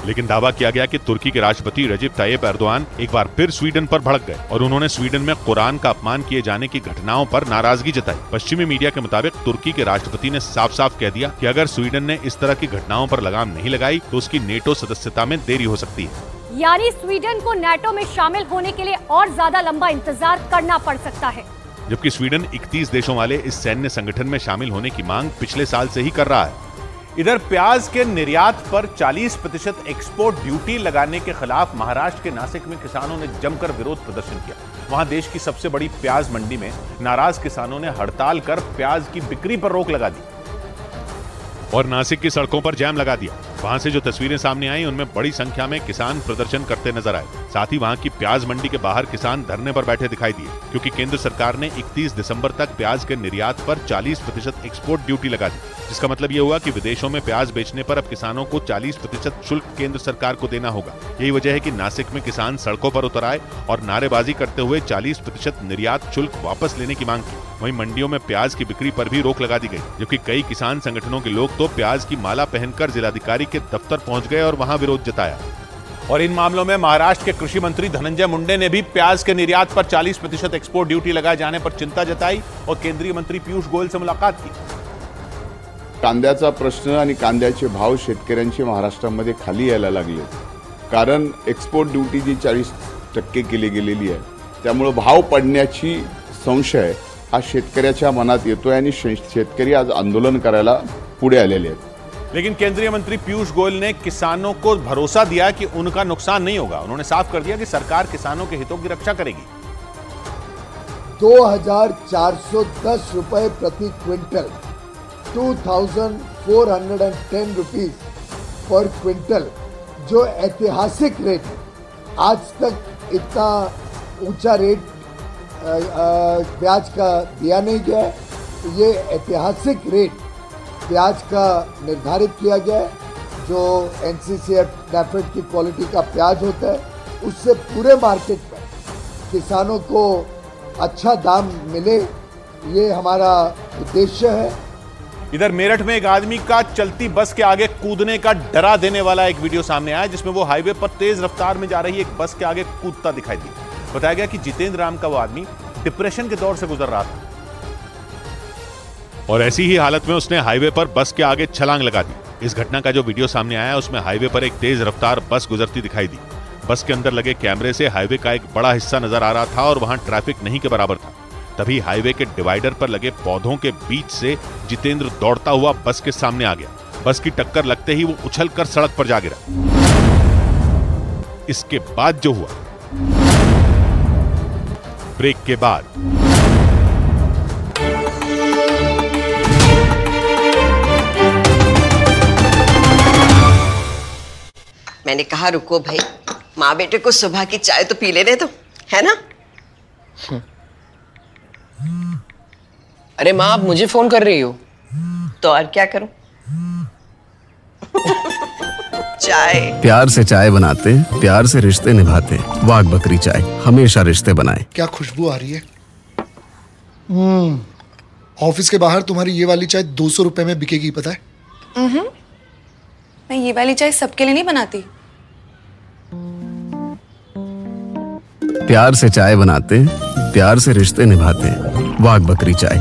लेकिन दावा किया गया कि तुर्की के राष्ट्रपति रजीब तायिप एर्दोआन एक बार फिर स्वीडन पर भड़क गए और उन्होंने स्वीडन में कुरान का अपमान किए जाने की घटनाओं पर नाराजगी जताई। पश्चिमी मीडिया के मुताबिक तुर्की के राष्ट्रपति ने साफ साफ कह दिया कि अगर स्वीडन ने इस तरह की घटनाओं पर लगाम नहीं लगाई तो उसकी नेटो सदस्यता में देरी हो सकती है। यानी स्वीडन को नेटो में शामिल होने के लिए और ज्यादा लंबा इंतजार करना पड़ सकता है, जबकि स्वीडन 31 देशों वाले इस सैन्य संगठन में शामिल होने की मांग पिछले साल से ही कर रहा है। इधर प्याज के निर्यात पर 40% एक्सपोर्ट ड्यूटी लगाने के खिलाफ महाराष्ट्र के नासिक में किसानों ने जमकर विरोध प्रदर्शन किया। वहां देश की सबसे बड़ी प्याज मंडी में नाराज किसानों ने हड़ताल कर प्याज की बिक्री पर रोक लगा दी और नासिक की सड़कों पर जाम लगा दिया। वहां से जो तस्वीरें सामने आई उनमें बड़ी संख्या में किसान प्रदर्शन करते नजर आए। साथ ही वहां की प्याज मंडी के बाहर किसान धरने पर बैठे दिखाई दिए, क्योंकि केंद्र सरकार ने 31 दिसंबर तक प्याज के निर्यात पर 40% एक्सपोर्ट ड्यूटी लगा दी, जिसका मतलब ये हुआ कि विदेशों में प्याज बेचने पर अब किसानों को 40% शुल्क केंद्र सरकार को देना होगा। यही वजह है कि नासिक में किसान सड़कों पर उतर आए और नारेबाजी करते हुए 40% निर्यात शुल्क वापस लेने की मांग की। वहीं मंडियों में प्याज की बिक्री पर भी रोक लगा दी गई, जबकि कई किसान संगठनों के लोग तो प्याज की माला पहनकर जिलाधिकारी के दफ्तर पहुंच गए और वहां विरोध जताया। और इन मामलों में महाराष्ट्र के कृषि मंत्री धनंजय मुंडे ने भी प्याज के निर्यात पर 40% एक्सपोर्ट ड्यूटी लगाए जाने पर चिंता जताई और केंद्रीय मंत्री पीयूष गोयल से मुलाकात की। कांद्याचा प्रश्न आणि कांद्याचे भाव शेतकऱ्यांचे महाराष्ट्रामध्ये खाली यायला लागले, कारण एक्सपोर्ट ड्यूटी जी 40% केली गेलेली आहे, त्यामुळे भाव पडण्याची संशय हा शेतकऱ्याच्या मनात येतोय आणि शेतकरी आज आंदोलन करायला पुढे आलेले आहेत। लेकिन केंद्रीय मंत्री पीयूष गोयल ने किसानों को भरोसा दिया कि उनका नुकसान नहीं होगा। उन्होंने साफ कर दिया कि सरकार किसानों के हितों की रक्षा करेगी। 2410 रुपए प्रति क्विंटल 2410 410 रुपीज पर क्विंटल, जो ऐतिहासिक रेट है। आज तक इतना ऊंचा रेट प्याज का दिया नहीं गया है। ये ऐतिहासिक रेट प्याज का निर्धारित किया गया है, जो NCCF NAFED की क्वालिटी का प्याज होता है, उससे पूरे मार्केट में किसानों को अच्छा दाम मिले, ये हमारा उद्देश्य है। इधर मेरठ में एक आदमी का चलती बस के आगे कूदने का डरा देने वाला एक वीडियो सामने आया, जिसमें वो हाईवे पर तेज रफ्तार में जा रही एक बस के आगे कूदता दिखाई दिया। बताया गया कि जितेंद्र राम का वो आदमी डिप्रेशन के दौर से गुजर रहा था और ऐसी ही हालत में उसने हाईवे पर बस के आगे छलांग लगा दी। इस घटना का जो वीडियो सामने आया उसमें हाईवे पर एक तेज रफ्तार बस गुजरती दिखाई दी। बस के अंदर लगे कैमरे से हाईवे का एक बड़ा हिस्सा नजर आ रहा था और वहां ट्रैफिक नहीं के बराबर था। तभी हाईवे के डिवाइडर पर लगे पौधों के बीच से जितेंद्र दौड़ता हुआ बस के सामने आ गया। बस की टक्कर लगते ही वो उछलकर सड़क पर जा गिरा। इसके बाद जो हुआ, ब्रेक के बाद मैंने कहा रुको भाई, माँ बेटे को सुबह की चाय तो पी लेने दो, है ना? अरे माँ, आप मुझे फोन कर रही हो? तो और क्या करूं? चाय। प्यार से चाय बनाते, प्यार से रिश्ते निभाते। वाघ बकरी चाय हमेशा रिश्ते बनाए। क्या खुशबू आ रही है। ऑफिस के बाहर तुम्हारी ये वाली चाय 200 रुपए में बिकेगी, पता है? मैं ये वाली चाय सबके लिए नहीं बनाती। प्यार से चाय बनाते, प्यार से रिश्ते निभाते। वाघ बकरी चाय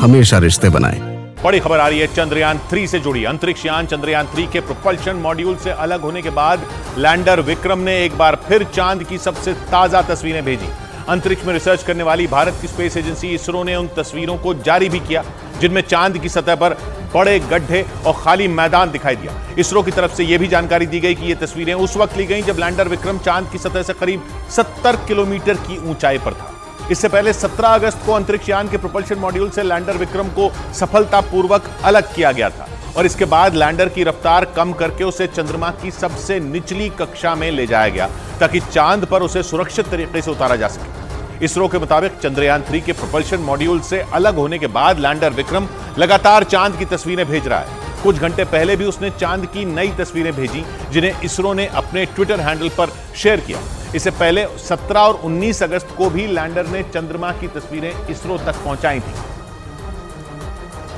हमेशा रिश्ते बनाए। बड़ी खबर आ रही है चंद्रयान 3 से जुड़ी। अंतरिक्ष यान चंद्रयान 3 के प्रोपल्शन मॉड्यूल से अलग होने के बाद लैंडर विक्रम ने एक बार फिर चांद की सबसे ताजा तस्वीरें भेजी। अंतरिक्ष में रिसर्च करने वाली भारत की स्पेस एजेंसी इसरो ने उन तस्वीरों को जारी भी किया, जिनमें चांद की सतह पर बड़े गड्ढे और खाली मैदान दिखाई दिया। इसरो की तरफ से यह भी जानकारी दी गई कि ये तस्वीरें उस वक्त ली गई जब लैंडर विक्रम चांद की सतह से करीब 70 किलोमीटर की ऊंचाई पर था। इससे पहले 17 अगस्त को अंतरिक्ष यान के प्रोपल्शन मॉड्यूल से लैंडर विक्रम को सफलतापूर्वक अलग किया गया था और इसके बाद लैंडर की रफ्तार कम करके उसे चंद्रमा की सबसे निचली कक्षा में ले जाया गया ताकि चांद पर उसे सुरक्षित तरीके से उतारा जा सके। इसरो के मुताबिक चंद्रयान 3 के प्रोपल्शन मॉड्यूल से अलग होने के बाद लैंडर विक्रम लगातार चांद की तस्वीरें भेज रहा है। कुछ घंटे पहले भी उसने चांद की नई तस्वीरें भेजी, जिन्हें इसरो ने अपने ट्विटर हैंडल पर शेयर किया। इससे पहले 17 और 19 अगस्त को भी लैंडर ने चंद्रमा की तस्वीरें इसरो तक पहुंचाई थी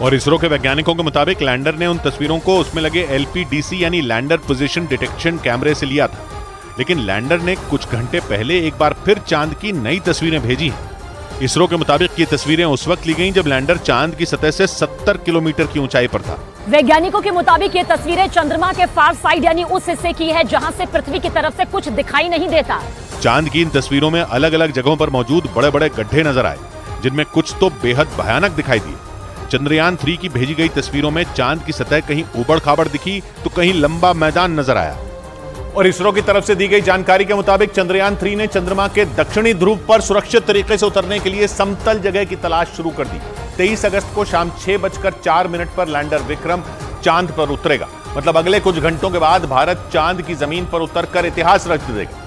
और इसरो के वैज्ञानिकों के मुताबिक लैंडर ने उन तस्वीरों को उसमें लगे LPDC यानी लैंडर पोजीशन डिटेक्शन कैमरे से लिया था। लेकिन लैंडर ने कुछ घंटे पहले एक बार फिर चांद की नई तस्वीरें भेजी हैं। इसरो के मुताबिक ये तस्वीरें उस वक्त ली गईं जब लैंडर चांद की सतह से 70 किलोमीटर की ऊंचाई पर था। वैज्ञानिकों के मुताबिक ये तस्वीरें चंद्रमा के फार साइड यानी उस हिस्से की है जहां से पृथ्वी की तरफ से कुछ दिखाई नहीं देता। चांद की इन तस्वीरों में अलग अलग जगहों पर मौजूद बड़े बड़े गड्ढे नजर आए, जिनमें कुछ तो बेहद भयानक दिखाई दिए। चंद्रयान 3 की भेजी गई तस्वीरों में चांद की सतह कहीं उबड़ खाबड़ दिखी तो कहीं लंबा मैदान नजर आया। और इसरो की तरफ से दी गई जानकारी के मुताबिक चंद्रयान 3 ने चंद्रमा के दक्षिणी ध्रुव पर सुरक्षित तरीके से उतरने के लिए समतल जगह की तलाश शुरू कर दी। 23 अगस्त को शाम 6:04 पर लैंडर विक्रम चांद पर उतरेगा। मतलब अगले कुछ घंटों के बाद भारत चांद की जमीन पर उतरकर इतिहास रच देगा,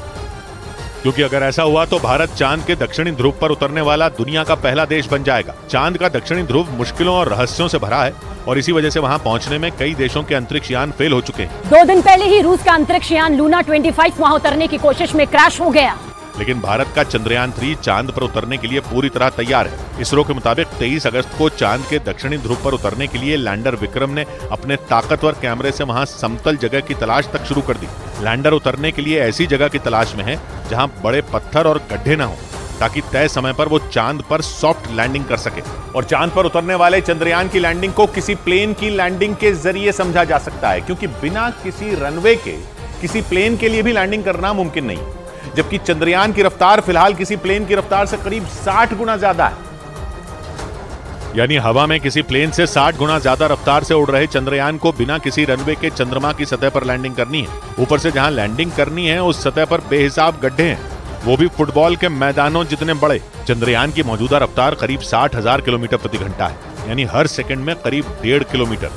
क्योंकि अगर ऐसा हुआ तो भारत चांद के दक्षिणी ध्रुव पर उतरने वाला दुनिया का पहला देश बन जाएगा। चांद का दक्षिणी ध्रुव मुश्किलों और रहस्यों से भरा है और इसी वजह से वहां पहुंचने में कई देशों के अंतरिक्ष यान फेल हो चुके हैं। 2 दिन पहले ही रूस का अंतरिक्ष यान लूना 25 वहां उतरने की कोशिश में क्रैश हो गया। लेकिन भारत का चंद्रयान 3 चांद पर उतरने के लिए पूरी तरह तैयार है। इसरो के मुताबिक 23 अगस्त को चांद के दक्षिणी ध्रुव पर उतरने के लिए लैंडर विक्रम ने अपने ताकतवर कैमरे से वहां समतल जगह की तलाश तक शुरू कर दी। लैंडर उतरने के लिए ऐसी जगह की तलाश में है जहां बड़े पत्थर और गड्ढे न हो, ताकि तय समय पर वो चांद पर सॉफ्ट लैंडिंग कर सके। और चांद पर उतरने वाले चंद्रयान की लैंडिंग को किसी प्लेन की लैंडिंग के जरिए समझा जा सकता है, क्योंकि बिना किसी रनवे के किसी प्लेन के लिए भी लैंडिंग करना मुमकिन नहीं, जबकि चंद्रयान की रफ्तार फिलहाल किसी प्लेन की रफ्तार से करीब 60 गुना ज्यादा है। यानी हवा में किसी प्लेन से 60 गुना ज्यादा रफ्तार से उड़ रहे चंद्रयान को बिना किसी रनवे के चंद्रमा की सतह पर लैंडिंग करनी है। ऊपर से जहां लैंडिंग करनी है उस सतह पर बेहिसाब गड्ढे हैं, वो भी फुटबॉल के मैदानों जितने बड़े। चंद्रयान की मौजूदा रफ्तार करीब 60,000 किलोमीटर प्रति घंटा है, यानी हर सेकंड में करीब 1.5 किलोमीटर।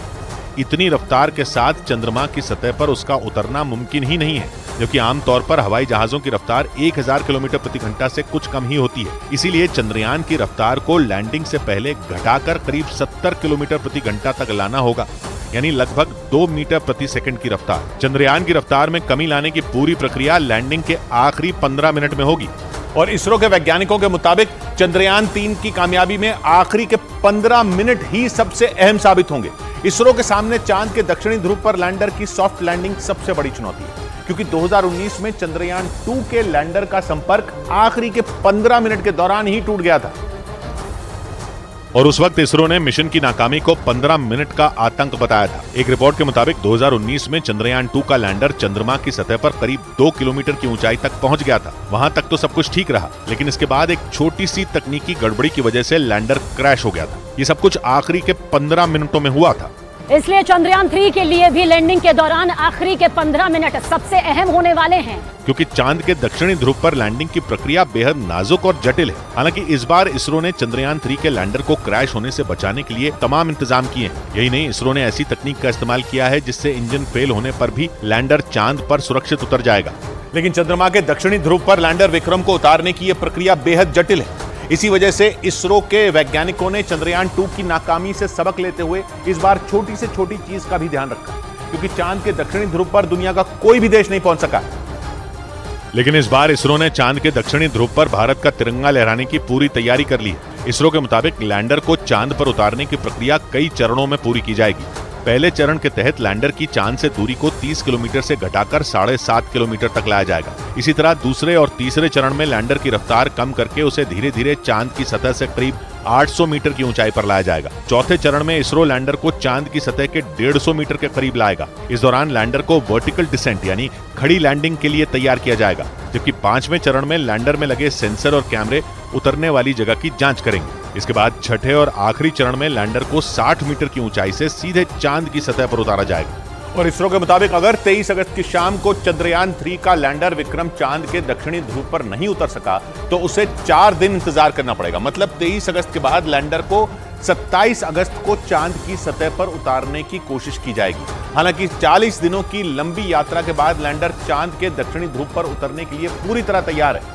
इतनी रफ्तार के साथ चंद्रमा की सतह पर उसका उतरना मुमकिन ही नहीं है, जबकि आमतौर पर हवाई जहाजों की रफ्तार 1000 किलोमीटर प्रति घंटा से कुछ कम ही होती है। इसीलिए चंद्रयान की रफ्तार को लैंडिंग से पहले घटाकर करीब 70 किलोमीटर प्रति घंटा तक लाना होगा, यानी लगभग 2 मीटर प्रति सेकंड की रफ्तार। चंद्रयान की रफ्तार में कमी लाने की पूरी प्रक्रिया लैंडिंग के आखिरी 15 मिनट में होगी। और इसरो के वैज्ञानिकों के मुताबिक चंद्रयान 3 की कामयाबी में आखिरी के 15 मिनट ही सबसे अहम साबित होंगे। इसरो के सामने चांद के दक्षिणी ध्रुव पर लैंडर की सॉफ्ट लैंडिंग सबसे बड़ी चुनौती है, क्योंकि 2019 में चंद्रयान 2 के लैंडर का संपर्क आखिरी के 15 मिनट के दौरान ही टूट गया था। और उस वक्त इसरो ने मिशन की नाकामी को 15 मिनट का आतंक बताया था। एक रिपोर्ट के मुताबिक 2019 में चंद्रयान 2 का लैंडर चंद्रमा की सतह पर करीब 2 किलोमीटर की ऊंचाई तक पहुंच गया था। वहां तक तो सब कुछ ठीक रहा, लेकिन इसके बाद एक छोटी सी तकनीकी गड़बड़ी की वजह से लैंडर क्रैश हो गया था। ये सब कुछ आखिरी के 15 मिनटों में हुआ था। इसलिए चंद्रयान 3 के लिए भी लैंडिंग के दौरान आखिरी के 15 मिनट सबसे अहम होने वाले हैं, क्योंकि चांद के दक्षिणी ध्रुव पर लैंडिंग की प्रक्रिया बेहद नाजुक और जटिल है। हालांकि इस बार इसरो ने चंद्रयान 3 के लैंडर को क्रैश होने से बचाने के लिए तमाम इंतजाम किए हैं। यही नहीं, इसरो ने ऐसी तकनीक का इस्तेमाल किया है जिससे इंजन फेल होने पर भी लैंडर चांद पर सुरक्षित उतर जाएगा। लेकिन चंद्रमा के दक्षिणी ध्रुव पर लैंडर विक्रम को उतारने की यह प्रक्रिया बेहद जटिल है। इसी वजह से इसरो के वैज्ञानिकों ने चंद्रयान 2 की नाकामी से सबक लेते हुए इस बार छोटी से छोटी चीज का भी ध्यान रखा, क्योंकि चांद के दक्षिणी ध्रुव पर दुनिया का कोई भी देश नहीं पहुंच सका। लेकिन इस बार इसरो ने चांद के दक्षिणी ध्रुव पर भारत का तिरंगा लहराने की पूरी तैयारी कर ली है। इसरो के मुताबिक लैंडर को चांद पर उतारने की प्रक्रिया कई चरणों में पूरी की जाएगी। पहले चरण के तहत लैंडर की चांद से दूरी को 30 किलोमीटर से घटाकर 7.5 किलोमीटर तक लाया जाएगा। इसी तरह दूसरे और तीसरे चरण में लैंडर की रफ्तार कम करके उसे धीरे धीरे चांद की सतह से करीब 800 मीटर की ऊंचाई पर लाया जाएगा। चौथे चरण में इसरो लैंडर को चांद की सतह के 150 मीटर के करीब लाएगा। इस दौरान लैंडर को वर्टिकल डिसेंट यानी खड़ी लैंडिंग के लिए तैयार किया जाएगा, जबकि 5वें चरण में लैंडर में लगे सेंसर और कैमरे उतरने वाली जगह की जांच करेंगे। इसके बाद छठे और आखिरी चरण में लैंडर को 60 मीटर की ऊंचाई से सीधे चांद की सतह पर उतारा जाएगा। और इसरो के मुताबिक अगर 23 अगस्त की शाम को चंद्रयान 3 का लैंडर विक्रम चांद के दक्षिणी ध्रुव पर नहीं उतर सका तो उसे 4 दिन इंतजार करना पड़ेगा। मतलब 23 अगस्त के बाद लैंडर को 27 अगस्त को चांद की सतह पर उतारने की कोशिश की जाएगी। हालांकि 40 दिनों की लंबी यात्रा के बाद लैंडर चांद के दक्षिणी ध्रुव पर उतरने के लिए पूरी तरह तैयार है।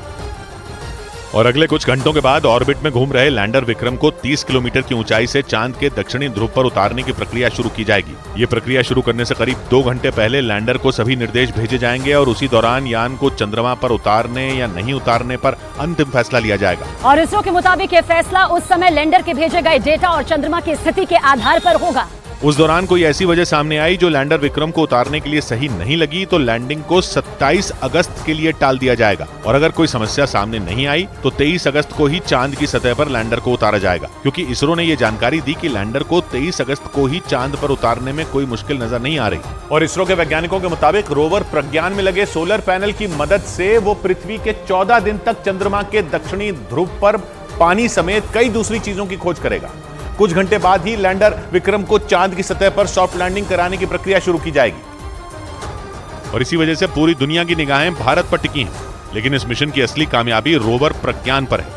और अगले कुछ घंटों के बाद ऑर्बिट में घूम रहे लैंडर विक्रम को 30 किलोमीटर की ऊंचाई से चांद के दक्षिणी ध्रुव पर उतारने की प्रक्रिया शुरू की जाएगी। ये प्रक्रिया शुरू करने से करीब 2 घंटे पहले लैंडर को सभी निर्देश भेजे जाएंगे और उसी दौरान यान को चंद्रमा पर उतारने या नहीं उतारने पर अंतिम फैसला लिया जाएगा। और इसरो के मुताबिक ये फैसला उस समय लैंडर के भेजे गए डेटा और चंद्रमा की स्थिति के आधार पर होगा। उस दौरान कोई ऐसी वजह सामने आई जो लैंडर विक्रम को उतारने के लिए सही नहीं लगी तो लैंडिंग को 27 अगस्त के लिए टाल दिया जाएगा। और अगर कोई समस्या सामने नहीं आई तो 23 अगस्त को ही चांद की सतह पर लैंडर को उतारा जाएगा, क्योंकि इसरो ने ये जानकारी दी कि लैंडर को 23 अगस्त को ही चांद पर उतारने में कोई मुश्किल नजर नहीं आ रही। और इसरो के वैज्ञानिकों के मुताबिक रोवर प्रज्ञान में लगे सोलर पैनल की मदद से वो पृथ्वी के 14 दिन तक चंद्रमा के दक्षिणी ध्रुव पर पानी समेत कई दूसरी चीजों की खोज करेगा। कुछ घंटे बाद ही लैंडर विक्रम को चांद की सतह पर सॉफ्ट लैंडिंग कराने की प्रक्रिया शुरू की जाएगी। और इसी वजह से पूरी दुनिया की निगाहें भारत पर टिकी हैं। लेकिन इस मिशन की असली कामयाबी रोवर प्रज्ञान पर है।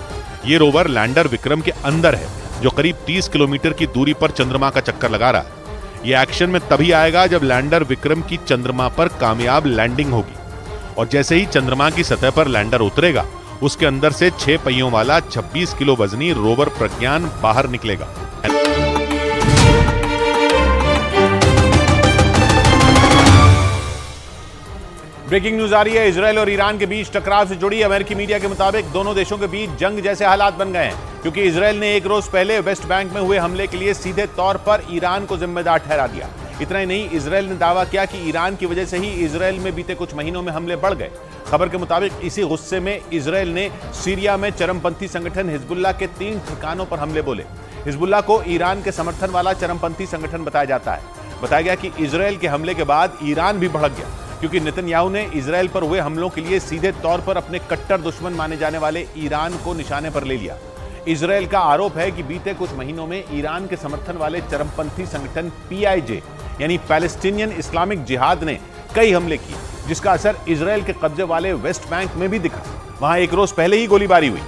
ये रोवर लैंडर विक्रम के अंदर है, जो करीब 30 किलोमीटर की दूरी पर चंद्रमा का चक्कर लगा रहा है। ये एक्शन में तभी आएगा जब लैंडर विक्रम की चंद्रमा पर कामयाब लैंडिंग होगी। और जैसे ही चंद्रमा की सतह पर लैंडर उतरेगा, उसके अंदर से 6 पहियों वाला 26 किलो वजनी रोवर प्रज्ञान बाहर निकलेगा। ब्रेकिंग न्यूज आ रही है। इजरायल और ईरान के बीच टकराव से जुड़ी अमेरिकी मीडिया के मुताबिक दोनों देशों के बीच जंग जैसे हालात बन गए हैं, क्योंकि इजरायल ने एक रोज पहले वेस्ट बैंक में हुए हमले के लिए सीधे तौर पर ईरान को जिम्मेदार ठहरा दिया। इतना ही नहीं, इजरायल ने दावा किया कि ईरान की वजह से ही इजरायल में बीते कुछ महीनों में हमले बढ़ गए। खबर के मुताबिक इसी गुस्से में इजरायल ने सीरिया में चरमपंथी संगठन हिजबुल्लाह के 3 ठिकानों पर हमले बोले। हिजबुल्लाह को ईरान के समर्थन वाला चरमपंथी संगठन बताया जाता है। बताया गया कि इजरायल के हमले के बाद ईरान भी भड़क गया, क्योंकि नेतन्याहू ने इजरायल पर हुए हमलों के लिए सीधे तौर पर अपने कट्टर दुश्मन माने जाने वाले ईरान को निशाने पर ले लिया। इजरायल का आरोप है कि बीते कुछ महीनों में ईरान के समर्थन वाले चरमपंथी संगठन PIJ यानी पैलेस्टीनियन इस्लामिक जिहाद ने कई हमले किए, जिसका असर इजरायल के कब्जे वाले वेस्ट बैंक में भी दिखा। वहां एक रोज पहले ही गोलीबारी हुई।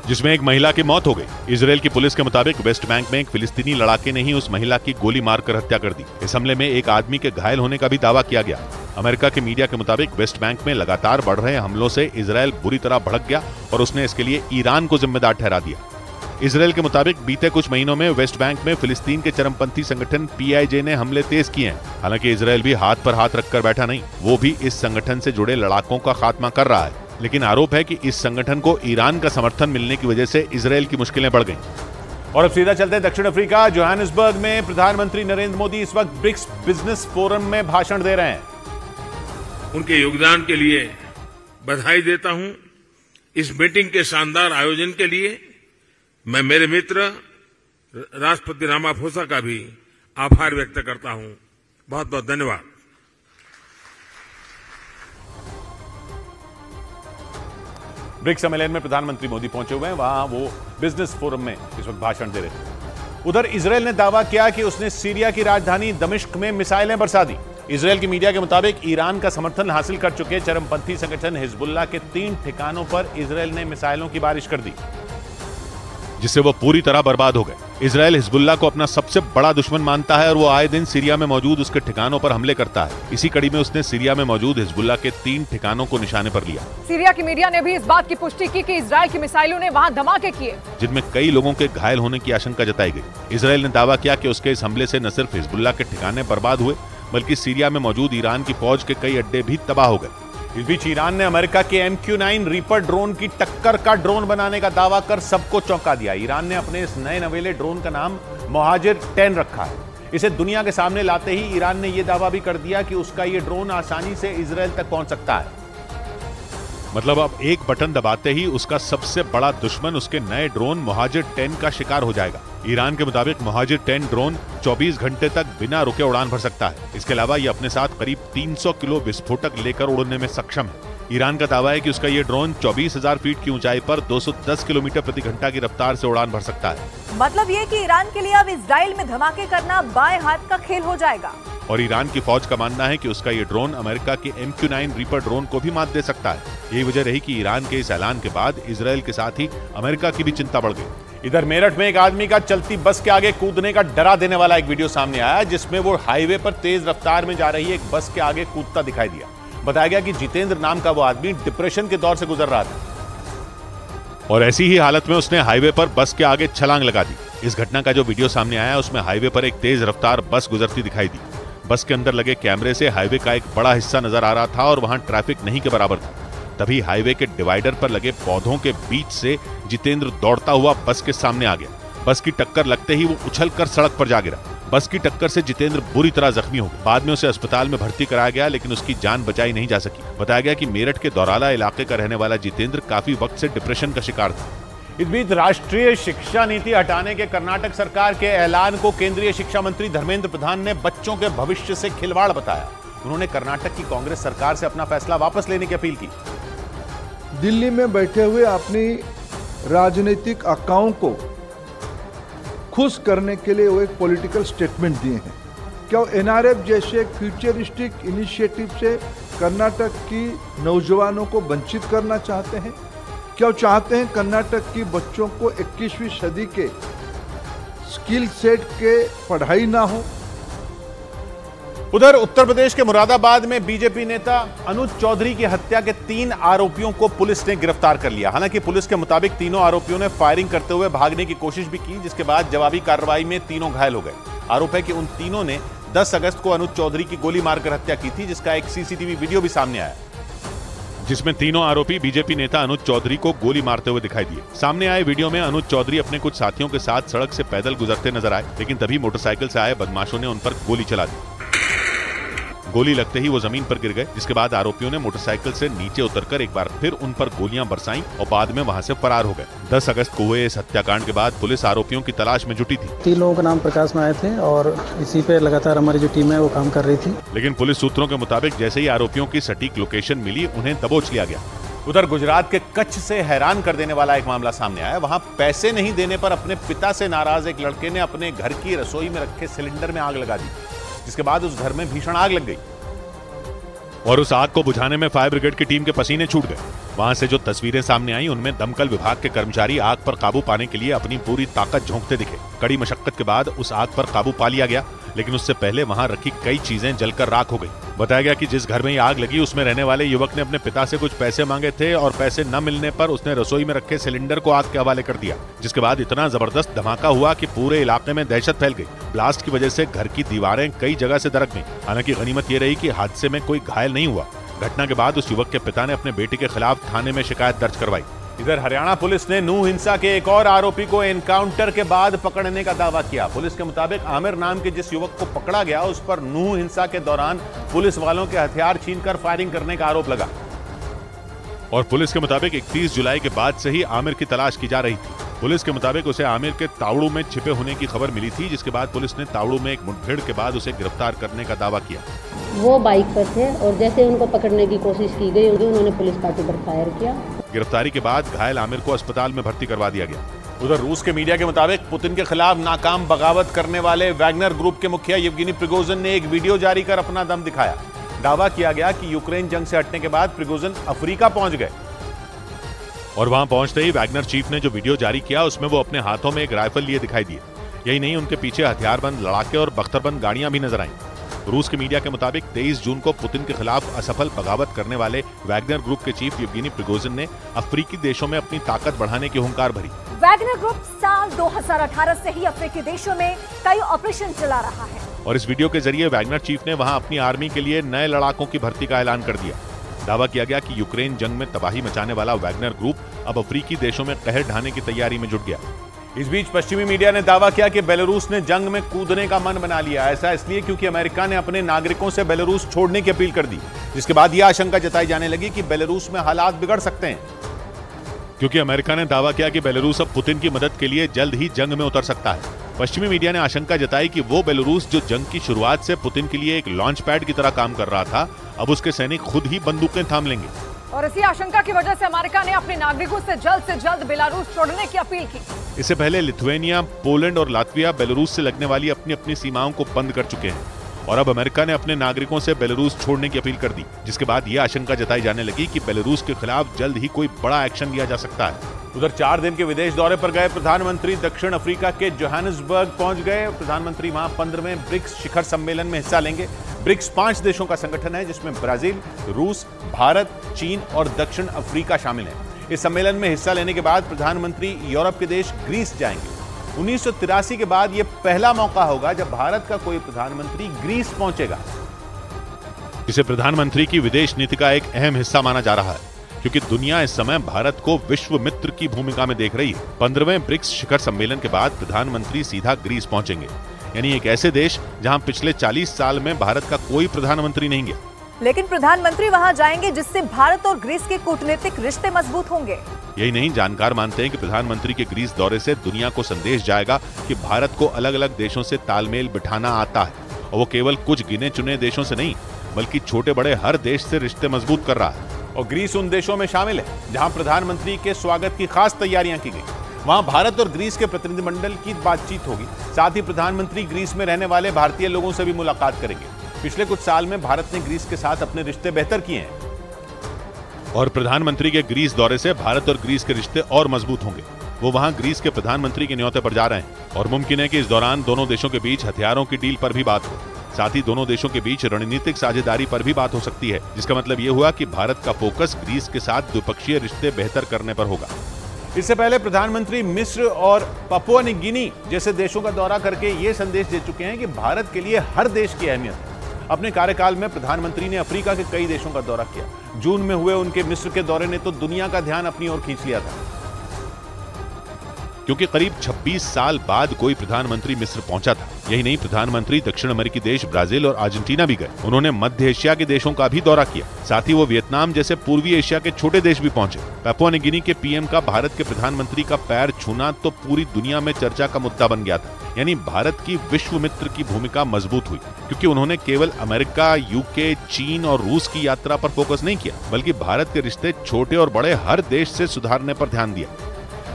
जिसमें एक महिला की मौत हो गई। इजरायल की पुलिस के मुताबिक वेस्ट बैंक में एक फिलिस्तीनी लड़ाके ने ही उस महिला की गोली मारकर हत्या कर दी। इस हमले में एक आदमी के घायल होने का भी दावा किया गया। अमेरिका के मीडिया के मुताबिक वेस्ट बैंक में लगातार बढ़ रहे हमलों से इजरायल बुरी तरह भड़क गया और उसने इसके लिए ईरान को जिम्मेदार ठहरा दिया। इजरायल के मुताबिक बीते कुछ महीनों में वेस्ट बैंक में फिलिस्तीन के चरमपंथी संगठन PIJ ने हमले तेज किए हैं। हालांकि इजरायल भी हाथ पर हाथ रखकर बैठा नहीं, वो भी इस संगठन से जुड़े लड़ाकों का खात्मा कर रहा है। लेकिन आरोप है कि इस संगठन को ईरान का समर्थन मिलने की वजह से इजरायल की मुश्किलें बढ़ गईं। और अब सीधा चलते हैं दक्षिण अफ्रीका। जोहानिसबर्ग में प्रधानमंत्री नरेंद्र मोदी इस वक्त ब्रिक्स बिजनेस फोरम में भाषण दे रहे हैं। उनके योगदान के लिए बधाई देता हूं। इस मीटिंग के शानदार आयोजन के लिए मैं मेरे मित्र राष्ट्रपति रामाफोसा का भी आभार व्यक्त करता हूं। बहुत बहुत धन्यवाद। ब्रिक्स सम्मेलन में प्रधानमंत्री मोदी पहुंचे हुए हैं, वहां वो बिजनेस फोरम में इस वक्त भाषण दे रहे थे। उधर इजरायल ने दावा किया कि उसने सीरिया की राजधानी दमिश्क में मिसाइलें बरसा दी। इजरायल की मीडिया के मुताबिक ईरान का समर्थन हासिल कर चुके चरमपंथी संगठन हिजबुल्लाह के 3 ठिकानों पर इजरायल ने मिसाइलों की बारिश कर दी, जिससे वो पूरी तरह बर्बाद हो गए। इजरायल हिजबुल्लाह को अपना सबसे बड़ा दुश्मन मानता है और वो आए दिन सीरिया में मौजूद उसके ठिकानों पर हमले करता है। इसी कड़ी में उसने सीरिया में मौजूद हिजबुल्लाह के 3 ठिकानों को निशाने पर लिया। सीरिया की मीडिया ने भी इस बात की पुष्टि की कि इजरायल की मिसाइलों ने वहां धमाके किए, जिनमें कई लोगों के घायल होने की आशंका जताई गई। इजरायल ने दावा किया कि उसके इस हमले से न सिर्फ हिजबुल्लाह के ठिकाने बर्बाद हुए, बल्कि सीरिया में मौजूद ईरान की फौज के कई अड्डे भी तबाह हो गए। इस बीच ईरान ने अमेरिका के MQ-9 रीपर ड्रोन की टक्कर का ड्रोन बनाने का दावा कर सबको चौंका दिया। ईरान ने अपने इस नए नवेले ड्रोन का नाम मोहाजिर 10 रखा है। इसे दुनिया के सामने लाते ही ईरान ने यह दावा भी कर दिया कि उसका यह ड्रोन आसानी से इजरायल तक पहुंच सकता है। मतलब अब एक बटन दबाते ही उसका सबसे बड़ा दुश्मन उसके नए ड्रोन मोहाजिर 10 का शिकार हो जाएगा। ईरान के मुताबिक मोहाजिर 10 ड्रोन 24 घंटे तक बिना रुके उड़ान भर सकता है। इसके अलावा ये अपने साथ करीब 300 किलो विस्फोटक लेकर उड़ने में सक्षम है। ईरान का दावा है कि उसका ये ड्रोन 24,000 फीट की ऊंचाई पर 210 किलोमीटर प्रति घंटा की रफ्तार से उड़ान भर सकता है। मतलब ये कि ईरान के लिए अब इजराइल में धमाके करना बाएं हाथ का खेल हो जाएगा। और ईरान की फौज का मानना है कि उसका ये ड्रोन अमेरिका के MQ-9 रीपर ड्रोन को भी मात दे सकता है। यही वजह रही कि ईरान के इस ऐलान के बाद इजरायल के साथ ही अमेरिका की भी चिंता बढ़ गई। इधर मेरठ में एक आदमी का चलती बस के आगे कूदने का डरा देने वाला एक वीडियो सामने आया, जिसमें वो हाईवे पर तेज रफ्तार में जा रही एक बस के आगे कूदता दिखाई दिया। बताया गया कि जितेंद्र नाम का वो आदमी डिप्रेशन के दौर से गुजर रहा था और ऐसी ही हालत में उसने हाईवे पर बस के आगे छलांग लगा दी। इस घटना का जो वीडियो सामने आया उसमें हाईवे पर एक तेज रफ्तार बस गुजरती दिखाई दी। बस के अंदर लगे कैमरे से हाईवे का एक बड़ा हिस्सा नजर आ रहा था और वहां ट्रैफिक नहीं के बराबर था। तभी हाईवे के डिवाइडर पर लगे पौधों के बीच से जितेंद्र दौड़ता हुआ बस के सामने आ गया। बस की टक्कर लगते ही वो उछलकर सड़क पर जा गिरा। बस की टक्कर से जितेंद्र बुरी तरह जख्मी हो गया। बाद में उसे अस्पताल में भर्ती कराया गया, लेकिन उसकी जान बचाई नहीं जा सकी। बताया गया कि मेरठ के दौराला इलाके का रहने वाला जितेंद्र काफी वक्त से डिप्रेशन का शिकार था। इस बीच राष्ट्रीय शिक्षा नीति हटाने के कर्नाटक सरकार के ऐलान को केंद्रीय शिक्षा मंत्री धर्मेंद्र प्रधान ने बच्चों के भविष्य से खिलवाड़ बताया। उन्होंने कर्नाटक की कांग्रेस सरकार से अपना फैसला वापस लेने की अपील की। दिल्ली में बैठे हुए अपनी राजनीतिक आकाओं को खुश करने के लिए वो एक पॉलिटिकल स्टेटमेंट दिए हैं। क्या NRF जैसे फ्यूचरिस्टिक इनिशिएटिव से कर्नाटक की नौजवानों को वंचित करना चाहते हैं? क्या चाहते हैं कर्नाटक की बच्चों को 21वीं सदी के स्किल सेट के पढ़ाई ना हो? उधर उत्तर प्रदेश के मुरादाबाद में बीजेपी नेता अनुज चौधरी की हत्या के 3 आरोपियों को पुलिस ने गिरफ्तार कर लिया। हालांकि पुलिस के मुताबिक तीनों आरोपियों ने फायरिंग करते हुए भागने की कोशिश भी की, जिसके बाद जवाबी कार्रवाई में तीनों घायल हो गए। आरोप है कि उन तीनों ने 10 अगस्त को अनुज चौधरी की गोली मारकर हत्या की थी, जिसका एक CCTV वीडियो भी सामने आया, जिसमें तीनों आरोपी बीजेपी नेता अनुज चौधरी को गोली मारते हुए दिखाई दिए। सामने आए वीडियो में अनुज चौधरी अपने कुछ साथियों के साथ सड़क से पैदल गुजरते नजर आए, लेकिन तभी मोटरसाइकिल से आए बदमाशों ने उन पर गोली चला दी। गोली लगते ही वो जमीन पर गिर गए, जिसके बाद आरोपियों ने मोटरसाइकिल से नीचे उतरकर एक बार फिर उन पर गोलियां बरसाईं और बाद में वहां से फरार हो गए। 10 अगस्त को हुए इस हत्याकांड के बाद पुलिस आरोपियों की तलाश में जुटी थी। 3 लोगों का नाम प्रकाश में आए थे और इसी पे लगातार हमारी जो टीम है वो काम कर रही थी। लेकिन पुलिस सूत्रों के मुताबिक जैसे ही आरोपियों की सटीक लोकेशन मिली, उन्हें दबोच लिया गया। उधर गुजरात के कच्छ से हैरान कर देने वाला एक मामला सामने आया। वहां पैसे नहीं देने पर अपने पिता से नाराज एक लड़के ने अपने घर की रसोई में रखे सिलेंडर में आग लगा दी, जिसके बाद उस घर में भीषण आग लग गई। और उस आग को बुझाने में फायर ब्रिगेड की टीम के पसीने छूट गए। वहां से जो तस्वीरें सामने आई उनमें दमकल विभाग के कर्मचारी आग पर काबू पाने के लिए अपनी पूरी ताकत झोंकते दिखे। कड़ी मशक्कत के बाद उस आग पर काबू पा लिया गया, लेकिन उससे पहले वहां रखी कई चीजें जलकर राख हो गई। बताया गया कि जिस घर में ये आग लगी उसमें रहने वाले युवक ने अपने पिता से कुछ पैसे मांगे थे और पैसे न मिलने पर उसने रसोई में रखे सिलेंडर को आग के हवाले कर दिया, जिसके बाद इतना जबरदस्त धमाका हुआ कि पूरे इलाके में दहशत फैल गई। ब्लास्ट की वजह से घर की दीवारें कई जगह से दरक गईं। हालांकि गनीमत ये रही कि हादसे में कोई घायल नहीं हुआ। घटना के बाद उस युवक के पिता ने अपने बेटे के खिलाफ थाने में शिकायत दर्ज करवाई। इधर हरियाणा पुलिस ने नूह हिंसा के एक और आरोपी को एनकाउंटर के बाद पकड़ने का दावा किया। पुलिस के मुताबिक आमिर नाम के जिस युवक को पकड़ा गया उस पर नूह हिंसा के दौरान पुलिस वालों के हथियार छीनकर फायरिंग करने का आरोप लगा। और पुलिस के मुताबिक 31 जुलाई के बाद से ही आमिर की तलाश की जा रही थी। पुलिस के मुताबिक उसे आमिर के तावड़ू में छिपे होने की खबर मिली थी, जिसके बाद पुलिस ने तावड़ू में एक मुठभेड़ के बाद उसे गिरफ्तार करने का दावा किया। वो बाइक पर थे और जैसे उनको पकड़ने की कोशिश की गई उन्होंने पुलिस पार्टी पर फायर किया। गिरफ्तारी के बाद घायल आमिर को अस्पताल में भर्ती करवा दिया गया। उधर रूस के मीडिया के मुताबिक पुतिन के खिलाफ नाकाम बगावत करने वाले वैगनर ग्रुप के मुखिया येवगेनी प्रिगोजिन ने एक वीडियो जारी कर अपना दम दिखाया। दावा किया गया कि यूक्रेन जंग से हटने के बाद प्रिगोजिन अफ्रीका पहुंच गए और वहां पहुंचते ही वैगनर चीफ ने जो वीडियो जारी किया उसमें वो अपने हाथों में एक राइफल लिए दिखाई दिए। यही नहीं, उनके पीछे हथियारबंद लड़ाके और बख्तरबंद गाड़ियां भी नजर आईं। रूस के मीडिया के मुताबिक 23 जून को पुतिन के खिलाफ असफल बगावत करने वाले वैगनर ग्रुप के चीफ येवगेनी प्रिगोजिन ने अफ्रीकी देशों में अपनी ताकत बढ़ाने की हुंकार भरी। वैगनर ग्रुप साल 2018 से ही अफ्रीकी देशों में कई ऑपरेशन चला रहा है और इस वीडियो के जरिए वैगनर चीफ ने वहां अपनी आर्मी के लिए नए लड़ाकों की भर्ती का ऐलान कर दिया। दावा किया गया कि यूक्रेन जंग में तबाही मचाने वाला वैगनर ग्रुप अब अफ्रीकी देशों में कहर ढाने की तैयारी में जुट गया। इस बीच पश्चिमी मीडिया ने दावा किया कि बेलारूस ने जंग में कूदने का मन बना लिया। ऐसा इसलिए क्योंकि अमेरिका ने अपने नागरिकों से बेलारूस छोड़ने की अपील कर दी, जिसके बाद यह आशंका जताई जाने लगी कि बेलारूस में हालात बिगड़ सकते हैं। क्योंकि अमेरिका ने दावा किया कि बेलारूस अब पुतिन की मदद के लिए जल्द ही जंग में उतर सकता है। पश्चिमी मीडिया ने आशंका जताई कि वो बेलारूस जो जंग की शुरुआत से पुतिन के लिए एक लॉन्च पैड की तरह काम कर रहा था, अब उसके सैनिक खुद ही बंदूकें थाम लेंगे। और इसी आशंका की वजह से अमेरिका ने अपने नागरिकों से जल्द बेलारूस छोड़ने की अपील की। इससे पहले लिथुआनिया, पोलैंड और लातविया बेलारूस से लगने वाली अपनी अपनी सीमाओं को बंद कर चुके हैं और अब अमेरिका ने अपने नागरिकों से बेलारूस छोड़ने की अपील कर दी, जिसके बाद यह आशंका जताई जाने लगी कि बेलारूस के खिलाफ जल्द ही कोई बड़ा एक्शन लिया जा सकता है। उधर 4 दिन के विदेश दौरे पर गए प्रधानमंत्री दक्षिण अफ्रीका के जोहानिसबर्ग पहुंच गए। प्रधानमंत्री वहां 15वें ब्रिक्स शिखर सम्मेलन में हिस्सा लेंगे। ब्रिक्स 5 देशों का संगठन है, जिसमें ब्राजील, रूस, भारत, चीन और दक्षिण अफ्रीका शामिल है। इस सम्मेलन में हिस्सा लेने के बाद प्रधानमंत्री यूरोप के देश ग्रीस जाएंगे। 1983 के बाद यह पहला मौका होगा जब भारत का कोई प्रधानमंत्री ग्रीस पहुंचेगा। इसे प्रधानमंत्री की विदेश नीति का एक अहम हिस्सा माना जा रहा है, क्योंकि दुनिया इस समय भारत को विश्व मित्र की भूमिका में देख रही है। 15वें ब्रिक्स शिखर सम्मेलन के बाद प्रधानमंत्री सीधा ग्रीस पहुंचेंगे, यानी एक ऐसे देश जहां पिछले 40 साल में भारत का कोई प्रधानमंत्री नहीं गया। लेकिन प्रधानमंत्री वहां जाएंगे जिससे भारत और ग्रीस के कूटनीतिक रिश्ते मजबूत होंगे। यही नहीं, जानकार मानते हैं कि प्रधानमंत्री के ग्रीस दौरे से दुनिया को संदेश जाएगा कि भारत को अलग अलग देशों से तालमेल बिठाना आता है और वो केवल कुछ गिने चुने देशों से नहीं बल्कि छोटे बड़े हर देश से रिश्ते मजबूत कर रहा है। और ग्रीस उन देशों में शामिल है जहां प्रधानमंत्री के स्वागत की खास तैयारियां की गई। वहां भारत और ग्रीस के प्रतिनिधिमंडल की बातचीत होगी। साथ ही प्रधानमंत्री ग्रीस में रहने वाले भारतीय लोगों से भी मुलाकात करेंगे। पिछले कुछ साल में भारत ने ग्रीस के साथ अपने रिश्ते बेहतर किए हैं और प्रधानमंत्री के ग्रीस दौरे से भारत और ग्रीस के रिश्ते और मजबूत होंगे। वो वहां ग्रीस के प्रधानमंत्री के न्योते पर जा रहे हैं और मुमकिन है कि इस दौरान दोनों देशों के बीच हथियारों की डील पर भी बात हो। साथ ही दोनों देशों के बीच रणनीतिक साझेदारी पर भी बात हो सकती है, जिसका मतलब ये हुआ कि भारत का फोकस ग्रीस के साथ द्विपक्षीय रिश्ते बेहतर करने पर होगा। इससे पहले प्रधानमंत्री मिस्र और पपुआ न्यू गिनी जैसे देशों का दौरा करके ये संदेश दे चुके हैं कि भारत के लिए हर देश की अहमियत है। अपने कार्यकाल में प्रधानमंत्री ने अफ्रीका के कई देशों का दौरा किया। जून में हुए उनके मिस्र के दौरे ने तो दुनिया का ध्यान अपनी ओर खींच लिया था, क्योंकि करीब 26 साल बाद कोई प्रधानमंत्री मिस्र पहुंचा था। यही नहीं, प्रधानमंत्री दक्षिण अमेरिकी देश ब्राजील और अर्जेंटीना भी गए। उन्होंने मध्य एशिया के देशों का भी दौरा किया। साथ ही वो वियतनाम जैसे पूर्वी एशिया के छोटे देश भी पहुंचे। पपुआ न्यू गिनी के पीएम का भारत के प्रधानमंत्री का पैर छूना तो पूरी दुनिया में चर्चा का मुद्दा बन गया था। यानी भारत की विश्व मित्र की भूमिका मजबूत हुई, क्योंकि उन्होंने केवल अमेरिका, यूके, चीन और रूस की यात्रा पर फोकस नहीं किया, बल्कि भारत के रिश्ते छोटे और बड़े हर देश से सुधारने पर ध्यान दिया।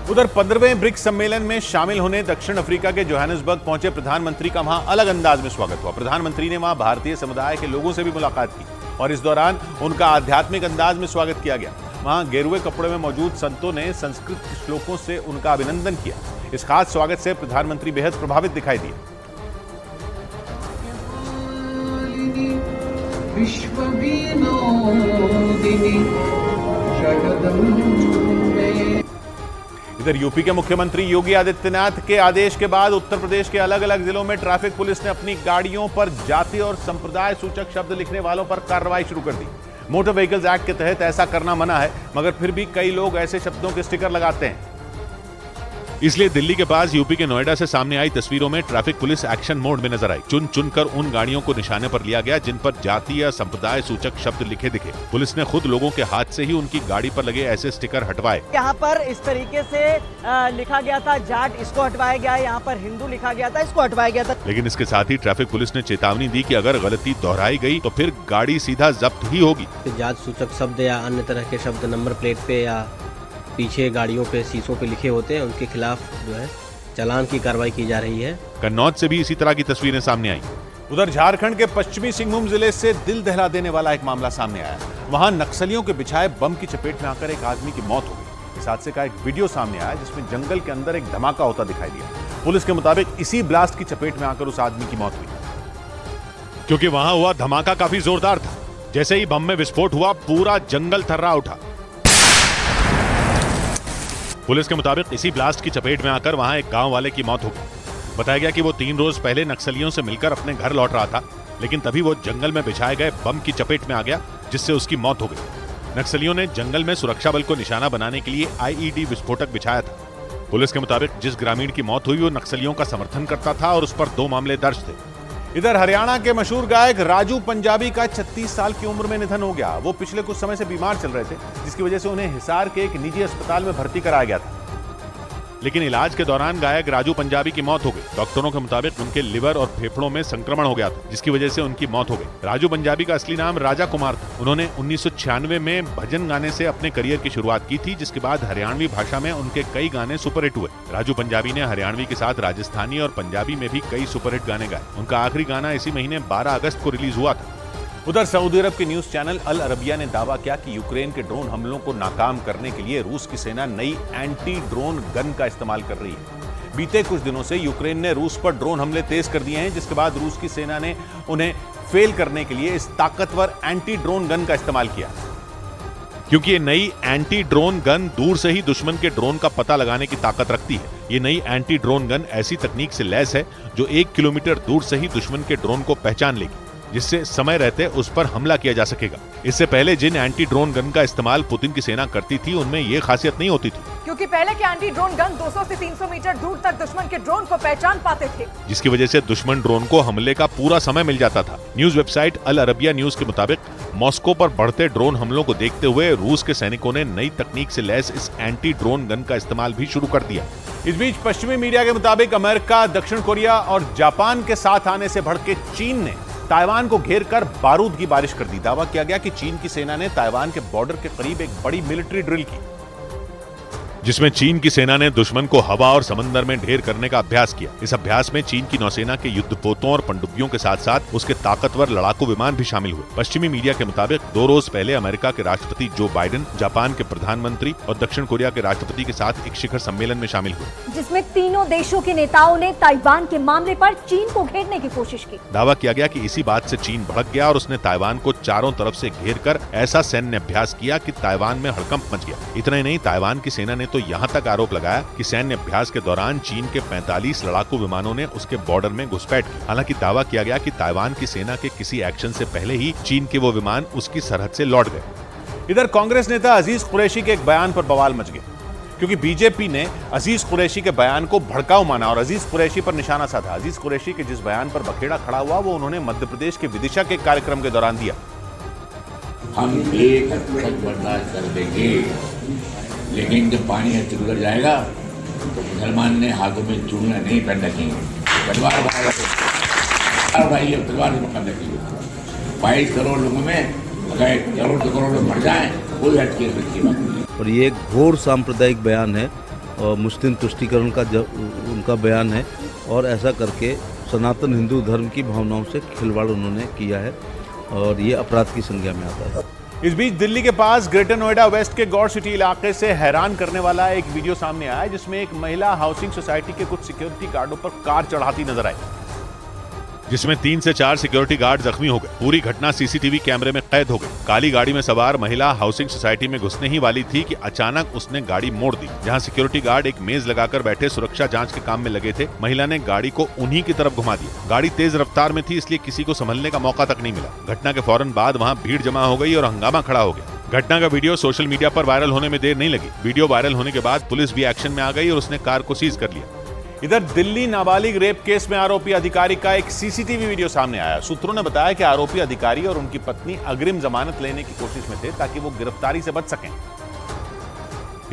उधर 15वें ब्रिक्स सम्मेलन में शामिल होने दक्षिण अफ्रीका के जोहानिसबर्ग पहुंचे प्रधानमंत्री का वहां अलग अंदाज में स्वागत हुआ। प्रधानमंत्री ने वहां भारतीय समुदाय के लोगों से भी मुलाकात की और इस दौरान उनका आध्यात्मिक अंदाज में स्वागत किया गया। वहां गेरुए कपड़े में मौजूद संतों ने संस्कृत श्लोकों से उनका अभिनंदन किया। इस खास स्वागत से प्रधानमंत्री बेहद प्रभावित दिखाई दिए। इधर यूपी के मुख्यमंत्री योगी आदित्यनाथ के आदेश के बाद उत्तर प्रदेश के अलग अलग जिलों में ट्रैफिक पुलिस ने अपनी गाड़ियों पर जाति और संप्रदाय सूचक शब्द लिखने वालों पर कार्रवाई शुरू कर दी। मोटर व्हीकल्स एक्ट के तहत ऐसा करना मना है, मगर फिर भी कई लोग ऐसे शब्दों के स्टिकर लगाते हैं। इसलिए दिल्ली के पास यूपी के नोएडा से सामने आई तस्वीरों में ट्रैफिक पुलिस एक्शन मोड में नजर आई। चुन चुनकर उन गाड़ियों को निशाने पर लिया गया जिन पर जाति या संप्रदाय सूचक शब्द लिखे दिखे। पुलिस ने खुद लोगों के हाथ से ही उनकी गाड़ी पर लगे ऐसे स्टिकर हटवाए। यहाँ पर इस तरीके से लिखा गया था जाट, इसको हटवाया गया। यहाँ पर हिंदू लिखा गया था, इसको हटवाया गया था। लेकिन इसके साथ ही ट्रैफिक पुलिस ने चेतावनी दी कि अगर गलती दोहराई गई तो फिर गाड़ी सीधा जब्त ही होगी। जात सूचक शब्द या अन्य तरह के शब्द नंबर प्लेट पे या पीछे गाड़ियों पे शीशों पे लिखे होते हैं, उनके खिलाफ जो है चालान की कार्रवाई की जा रही है। कन्नौज से भी इसी तरह की तस्वीरें सामने आई। उधर झारखंड के पश्चिमी सिंहभूम जिले से दिल दहला देने वाला एक मामला सामने आया। वहां नक्सलियों के बिछाए बम की चपेट में आकर एक आदमी की मौत हो गई। इस हादसे का एक वीडियो सामने आया जिसमें जंगल के अंदर एक धमाका होता दिखाई दिया। पुलिस के मुताबिक इसी ब्लास्ट की चपेट में आकर उस आदमी की मौत हुई। क्योंकि वहां हुआ धमाका काफी जोरदार था। जैसे ही बम में विस्फोट हुआ, पूरा जंगल थर्रा उठा। पुलिस के मुताबिक इसी ब्लास्ट की चपेट में आकर वहां एक गांव वाले की मौत हो गई। बताया गया कि वो 3 रोज पहले नक्सलियों से मिलकर अपने घर लौट रहा था, लेकिन तभी वो जंगल में बिछाए गए बम की चपेट में आ गया, जिससे उसकी मौत हो गई। नक्सलियों ने जंगल में सुरक्षा बल को निशाना बनाने के लिए आईईडी विस्फोटक बिछाया था। पुलिस के मुताबिक जिस ग्रामीण की मौत हुई वो नक्सलियों का समर्थन करता था और उस पर 2 मामले दर्ज थे। इधर हरियाणा के मशहूर गायक राजू पंजाबी का 36 साल की उम्र में निधन हो गया। वो पिछले कुछ समय से बीमार चल रहे थे, जिसकी वजह से उन्हें हिसार के एक निजी अस्पताल में भर्ती कराया गया था। लेकिन इलाज के दौरान गायक राजू पंजाबी की मौत हो गई। डॉक्टरों के मुताबिक उनके लिवर और फेफड़ों में संक्रमण हो गया था, जिसकी वजह से उनकी मौत हो गई। राजू पंजाबी का असली नाम राजा कुमार था। उन्होंने 1996 में भजन गाने से अपने करियर की शुरुआत की थी, जिसके बाद हरियाणवी भाषा में उनके कई गाने सुपरहिट हुए। राजू पंजाबी ने हरियाणवी के साथ राजस्थानी और पंजाबी में भी कई सुपरहिट गाने गाए। उनका आखिरी गाना इसी महीने 12 अगस्त को रिलीज हुआ था। उधर सऊदी अरब के न्यूज चैनल अल अरबिया ने दावा किया कि यूक्रेन के ड्रोन हमलों को नाकाम करने के लिए रूस की सेना नई एंटी ड्रोन गन का इस्तेमाल कर रही है। बीते कुछ दिनों से यूक्रेन ने रूस पर ड्रोन हमले तेज कर दिए हैं, जिसके बाद रूस की सेना ने उन्हें फेल करने के लिए इस ताकतवर एंटी ड्रोन गन का इस्तेमाल किया। क्योंकि ये नई एंटी ड्रोन गन दूर से ही दुश्मन के ड्रोन का पता लगाने की ताकत रखती है। ये नई एंटी ड्रोन गन ऐसी तकनीक से लैस है जो 1 किलोमीटर दूर से ही दुश्मन के ड्रोन को पहचान लेगी, जिससे समय रहते उस पर हमला किया जा सकेगा। इससे पहले जिन एंटी ड्रोन गन का इस्तेमाल पुतिन की सेना करती थी, उनमें ये खासियत नहीं होती थी, क्योंकि पहले के एंटी ड्रोन गन 200 से 300 मीटर दूर तक दुश्मन के ड्रोन को पहचान पाते थे, जिसकी वजह से दुश्मन ड्रोन को हमले का पूरा समय मिल जाता था। न्यूज वेबसाइट अल अरबिया न्यूज के मुताबिक मॉस्को पर बढ़ते ड्रोन हमलों को देखते हुए रूस के सैनिकों ने नई तकनीक से लैस इस एंटी ड्रोन गन का इस्तेमाल भी शुरू कर दिया। इस बीच पश्चिमी मीडिया के मुताबिक अमेरिका, दक्षिण कोरिया और जापान के साथ आने से भड़के चीन ने ताइवान को घेर कर बारूद की बारिश कर दी। दावा किया गया कि चीन की सेना ने ताइवान के बॉर्डर के करीब एक बड़ी मिलिट्री ड्रिल की, जिसमें चीन की सेना ने दुश्मन को हवा और समंदर में ढेर करने का अभ्यास किया। इस अभ्यास में चीन की नौसेना के युद्धपोतों और पनडुब्बियों के साथ साथ उसके ताकतवर लड़ाकू विमान भी शामिल हुए। पश्चिमी मीडिया के मुताबिक 2 रोज पहले अमेरिका के राष्ट्रपति जो बाइडेन, जापान के प्रधानमंत्री और दक्षिण कोरिया के राष्ट्रपति के साथ एक शिखर सम्मेलन में शामिल हुए, जिसमें तीनों देशों के नेताओं ने ताइवान के मामले पर चीन को घेरने की कोशिश की। दावा किया गया कि इसी बात से चीन भड़क गया और उसने ताइवान को चारों तरफ से घेर कर ऐसा सैन्य अभ्यास किया कि ताइवान में हड़कंप मच गया। इतना ही नहीं, ताइवान की सेना ने तो यहाँ तक आरोप लगाया कि सैन्य अभ्यास के दौरान चीन के 45 लड़ाकू विमानों ने उसके बॉर्डर में घुसपैठ की। हालांकि दावा किया गया कि ताइवान की सेना के किसी एक्शन से पहले ही चीन के वो विमान उसकी सरहद से लौट गए। इधर कांग्रेस नेता अजीज कुरैशी के एक बयान पर बवाल मच गया, क्योंकि बीजेपी ने अजीज कुरैशी के बयान को भड़काऊ माना और अजीज कुरैशी पर निशाना साधा। अजीज कुरैशी के जिस बयान पर बखेड़ा खड़ा हुआ वो उन्होंने मध्य प्रदेश के विदिशा के कार्यक्रम के दौरान दिया। हम एक हद तक बर्दाश्त कर देंगे, लेकिन जब पानी हद से गुजर जाएगा तो मुसलमान ने हाथों में चूड़ियाँ नहीं पहन रखी, तलवार भाई तलवार से पकड़ रखी। 22 करोड़ लोगों में अगर करोड़ लोग मर जाए, कोई हद की बात नहीं। और ये एक घोर सांप्रदायिक बयान है और मुस्लिम तुष्टीकरण का उनका बयान है, और ऐसा करके सनातन हिंदू धर्म की भावनाओं से खिलवाड़ उन्होंने किया है। और ये अपराध की संज्ञा में आता है। इस बीच दिल्ली के पास ग्रेटर नोएडा वेस्ट के गौड़ सिटी इलाके से हैरान करने वाला एक वीडियो सामने आया, जिसमें एक महिला हाउसिंग सोसाइटी के कुछ सिक्योरिटी गार्डों पर कार चढ़ाती नजर आई, जिसमें 3 से 4 सिक्योरिटी गार्ड जख्मी हो गए। पूरी घटना सीसीटीवी कैमरे में कैद हो गई। काली गाड़ी में सवार महिला हाउसिंग सोसाइटी में घुसने ही वाली थी कि अचानक उसने गाड़ी मोड़ दी। जहां सिक्योरिटी गार्ड एक मेज लगाकर बैठे सुरक्षा जांच के काम में लगे थे, महिला ने गाड़ी को उन्हीं की तरफ घुमा दिया। गाड़ी तेज रफ्तार में थी, इसलिए किसी को संभलने का मौका तक नहीं मिला। घटना के फौरन बाद वहां भीड़ जमा हो गई और हंगामा खड़ा हो गया। घटना का वीडियो सोशल मीडिया पर वायरल होने में देर नहीं लगी। वीडियो वायरल होने के बाद पुलिस भी एक्शन में आ गई और उसने कार को सीज कर लिया। इधर दिल्ली नाबालिग रेप केस में आरोपी अधिकारी का एक सीसीटीवी वीडियो सामने आया। सूत्रों ने बताया कि आरोपी अधिकारी और उनकी पत्नी अग्रिम जमानत लेने की कोशिश में थे ताकि वो गिरफ्तारी से बच सकें।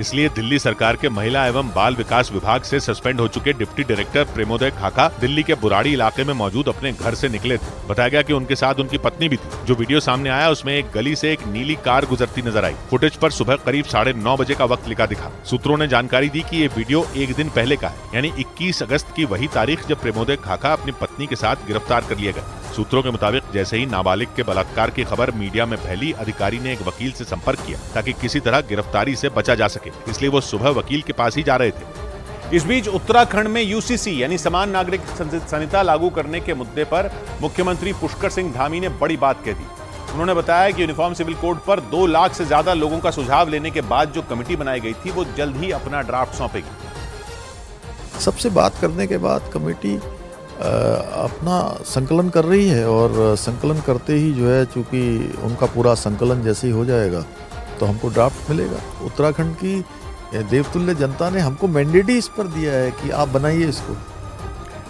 इसलिए दिल्ली सरकार के महिला एवं बाल विकास विभाग से सस्पेंड हो चुके डिप्टी डायरेक्टर प्रेमोदय खाका दिल्ली के बुराड़ी इलाके में मौजूद अपने घर से निकले थे। बताया गया कि उनके साथ उनकी पत्नी भी थी। जो वीडियो सामने आया उसमें एक गली से एक नीली कार गुजरती नजर आई। फुटेज पर सुबह करीब 9:30 बजे का वक्त लिखा दिखा। सूत्रों ने जानकारी दी कि ये वीडियो एक दिन पहले का है, यानी 21 अगस्त की वही तारीख जब प्रेमोदय खाका अपनी पत्नी के साथ गिरफ्तार कर लिए गए। सूत्रों के मुताबिक जैसे ही नाबालिग के बलात्कार की खबर मीडिया में फैली, अधिकारी ने एक वकील से संपर्क किया ताकि किसी तरह गिरफ्तारी से बचा जा सके, इसलिए वो सुबह वकील के पास ही जा रहे थे। इस बीच उत्तराखंड में यूसीसी यानी समान नागरिक संहिता लागू करने के मुद्दे पर मुख्यमंत्री पुष्कर सिंह धामी ने बड़ी बात कह दी। उन्होंने बताया कि यूनिफॉर्म सिविल कोड पर 2 लाख से ज्यादा लोगों का सुझाव लेने के बाद जो कमेटी बनाई गई थी वो जल्द ही अपना ड्राफ्ट सौंपेगी। सबसे बात करने के बाद कमेटी अपना संकलन कर रही है और संकलन करते ही जो है, चूंकि उनका पूरा संकलन जैसे ही हो जाएगा तो हमको ड्राफ्ट मिलेगा। उत्तराखंड की देवतुल्य जनता ने हमको मैंडेट ही इस पर दिया है कि आप बनाइए इसको।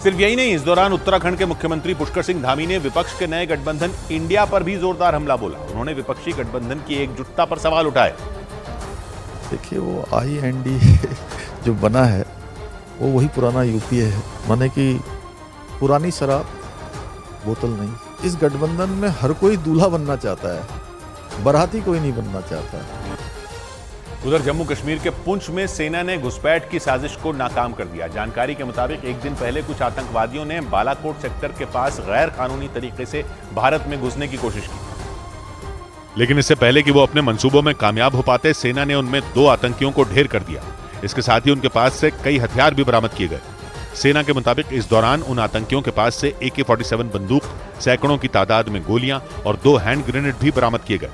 सिर्फ यही नहीं, इस दौरान उत्तराखंड के मुख्यमंत्री पुष्कर सिंह धामी ने विपक्ष के नए गठबंधन इंडिया पर भी जोरदार हमला बोला। उन्होंने विपक्षी गठबंधन की एकजुटता पर सवाल उठाए। देखिए, वो IND जो बना है वो वही पुराना यूपीए है, माने कि पुरानी शराब बोतल नहीं। इस गठबंधन में हर कोई दूल्हा बनना चाहता है, बाराती कोई नहीं बनना चाहता। उधर जम्मू कश्मीर के पुंछ में सेना ने घुसपैठ की साजिश को नाकाम कर दिया। जानकारी के मुताबिक एक दिन पहले कुछ आतंकवादियों ने बालाकोट सेक्टर के पास गैर कानूनी तरीके से भारत में घुसने की कोशिश की, लेकिन इससे पहले कि वो अपने मंसूबों में कामयाब हो पाते, सेना ने उनमें 2 आतंकियों को ढेर कर दिया। इसके साथ ही उनके पास से कई हथियार भी बरामद किए गए। सेना के मुताबिक इस दौरान उन आतंकियों के पास से AK-47 बंदूक, सैकड़ों की तादाद में गोलियां और 2 हैंड ग्रेनेड भी बरामद किए गए।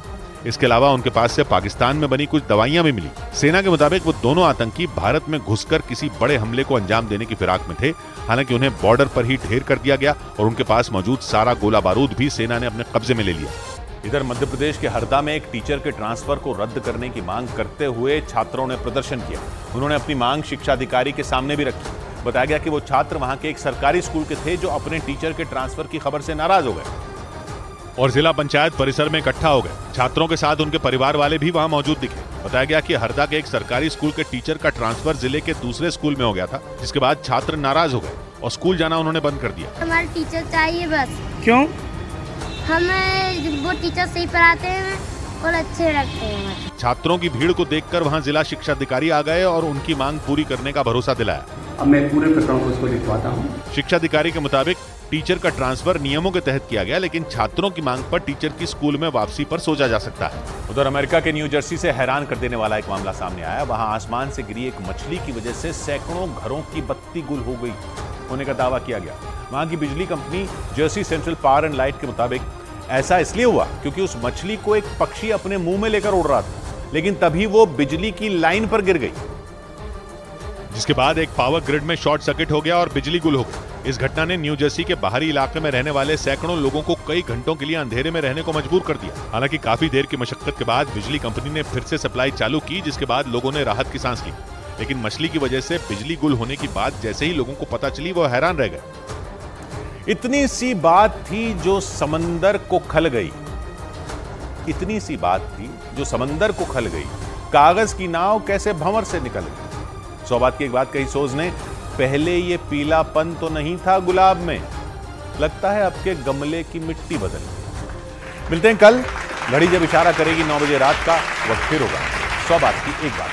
इसके अलावा उनके पास से पाकिस्तान में बनी कुछ दवाइयां भी मिली। सेना के मुताबिक वो दोनों आतंकी भारत में घुसकर किसी बड़े हमले को अंजाम देने की फिराक में थे। हालांकि उन्हें बॉर्डर पर ही ढेर कर दिया गया और उनके पास मौजूद सारा गोला बारूद भी सेना ने अपने कब्जे में ले लिया। इधर मध्य प्रदेश के हरदा में एक टीचर के ट्रांसफर को रद्द करने की मांग करते हुए छात्रों ने प्रदर्शन किया। उन्होंने अपनी मांग शिक्षा अधिकारी के सामने भी रखी। बताया गया कि वो छात्र वहां के एक सरकारी स्कूल के थे जो अपने टीचर के ट्रांसफर की खबर से नाराज हो गए और जिला पंचायत परिसर में इकट्ठा हो गए। छात्रों के साथ उनके परिवार वाले भी वहां मौजूद दिखे। बताया गया कि हरदा के एक सरकारी स्कूल के टीचर का ट्रांसफर जिले के दूसरे स्कूल में हो गया था, जिसके बाद छात्र नाराज हो गए और स्कूल जाना उन्होंने बंद कर दिया। हमारे टीचर चाहिए बस। क्यों? हमें वो टीचर सही पढ़ाते हैं और अच्छे लगते हैं। छात्रों की भीड़ को देखकर वहां जिला शिक्षा अधिकारी आ गए और उनकी मांग पूरी करने का भरोसा दिलाया। अब मैं पूरे प्रकरण को उसको लिखवाता हूँ। शिक्षा अधिकारी के मुताबिक टीचर का ट्रांसफर नियमों के तहत किया गया, लेकिन छात्रों की मांग पर टीचर की स्कूल में वापसी पर सोचा जा सकता है। उधर अमेरिका के न्यू जर्सी से हैरान कर देने वाला एक मामला सामने आया। वहां आसमान से गिरी एक मछली की वजह से सैकड़ों घरों की बत्ती गुल हो गई होने का दावा किया गया। वहां की बिजली company Jersey central power and light के मुताबिक ऐसा इसलिए हुआ क्योंकि उस मछली को एक पक्षी अपने मुंह में लेकर उड़ रहा था, लेकिन तभी वो बिजली की लाइन पर गिर गई, जिसके बाद एक पावर ग्रिड में शॉर्ट सर्किट हो गया और बिजली गुल हो गई। इस घटना ने न्यू जर्सी के बाहरी इलाके में रहने वाले सैकड़ों लोगों को कई घंटों के लिए अंधेरे में रहने को मजबूर कर दिया। हालांकि काफी देर की मशक्कत के बाद बिजली कंपनी ने फिर से सप्लाई चालू की, जिसके बाद लोगों ने राहत की सांस ली। लेकिन मछली की वजह से बिजली गुल होने की बात जैसे ही लोगों को पता चली, वो हैरान रह गए। इतनी सी बात थी जो समंदर को खल गई। इतनी सी बात थी जो समंदर को खल गई। कागज की नाव कैसे भंवर से निकल गई। 100 बात की एक बात कही सोज ने, पहले ये पीलापन तो नहीं था गुलाब में, लगता है आपके गमले की मिट्टी बदल गई। मिलते हैं कल, घड़ी जब इशारा करेगी 9 बजे रात का, वक्त फिर होगा 100 बात की एक बात।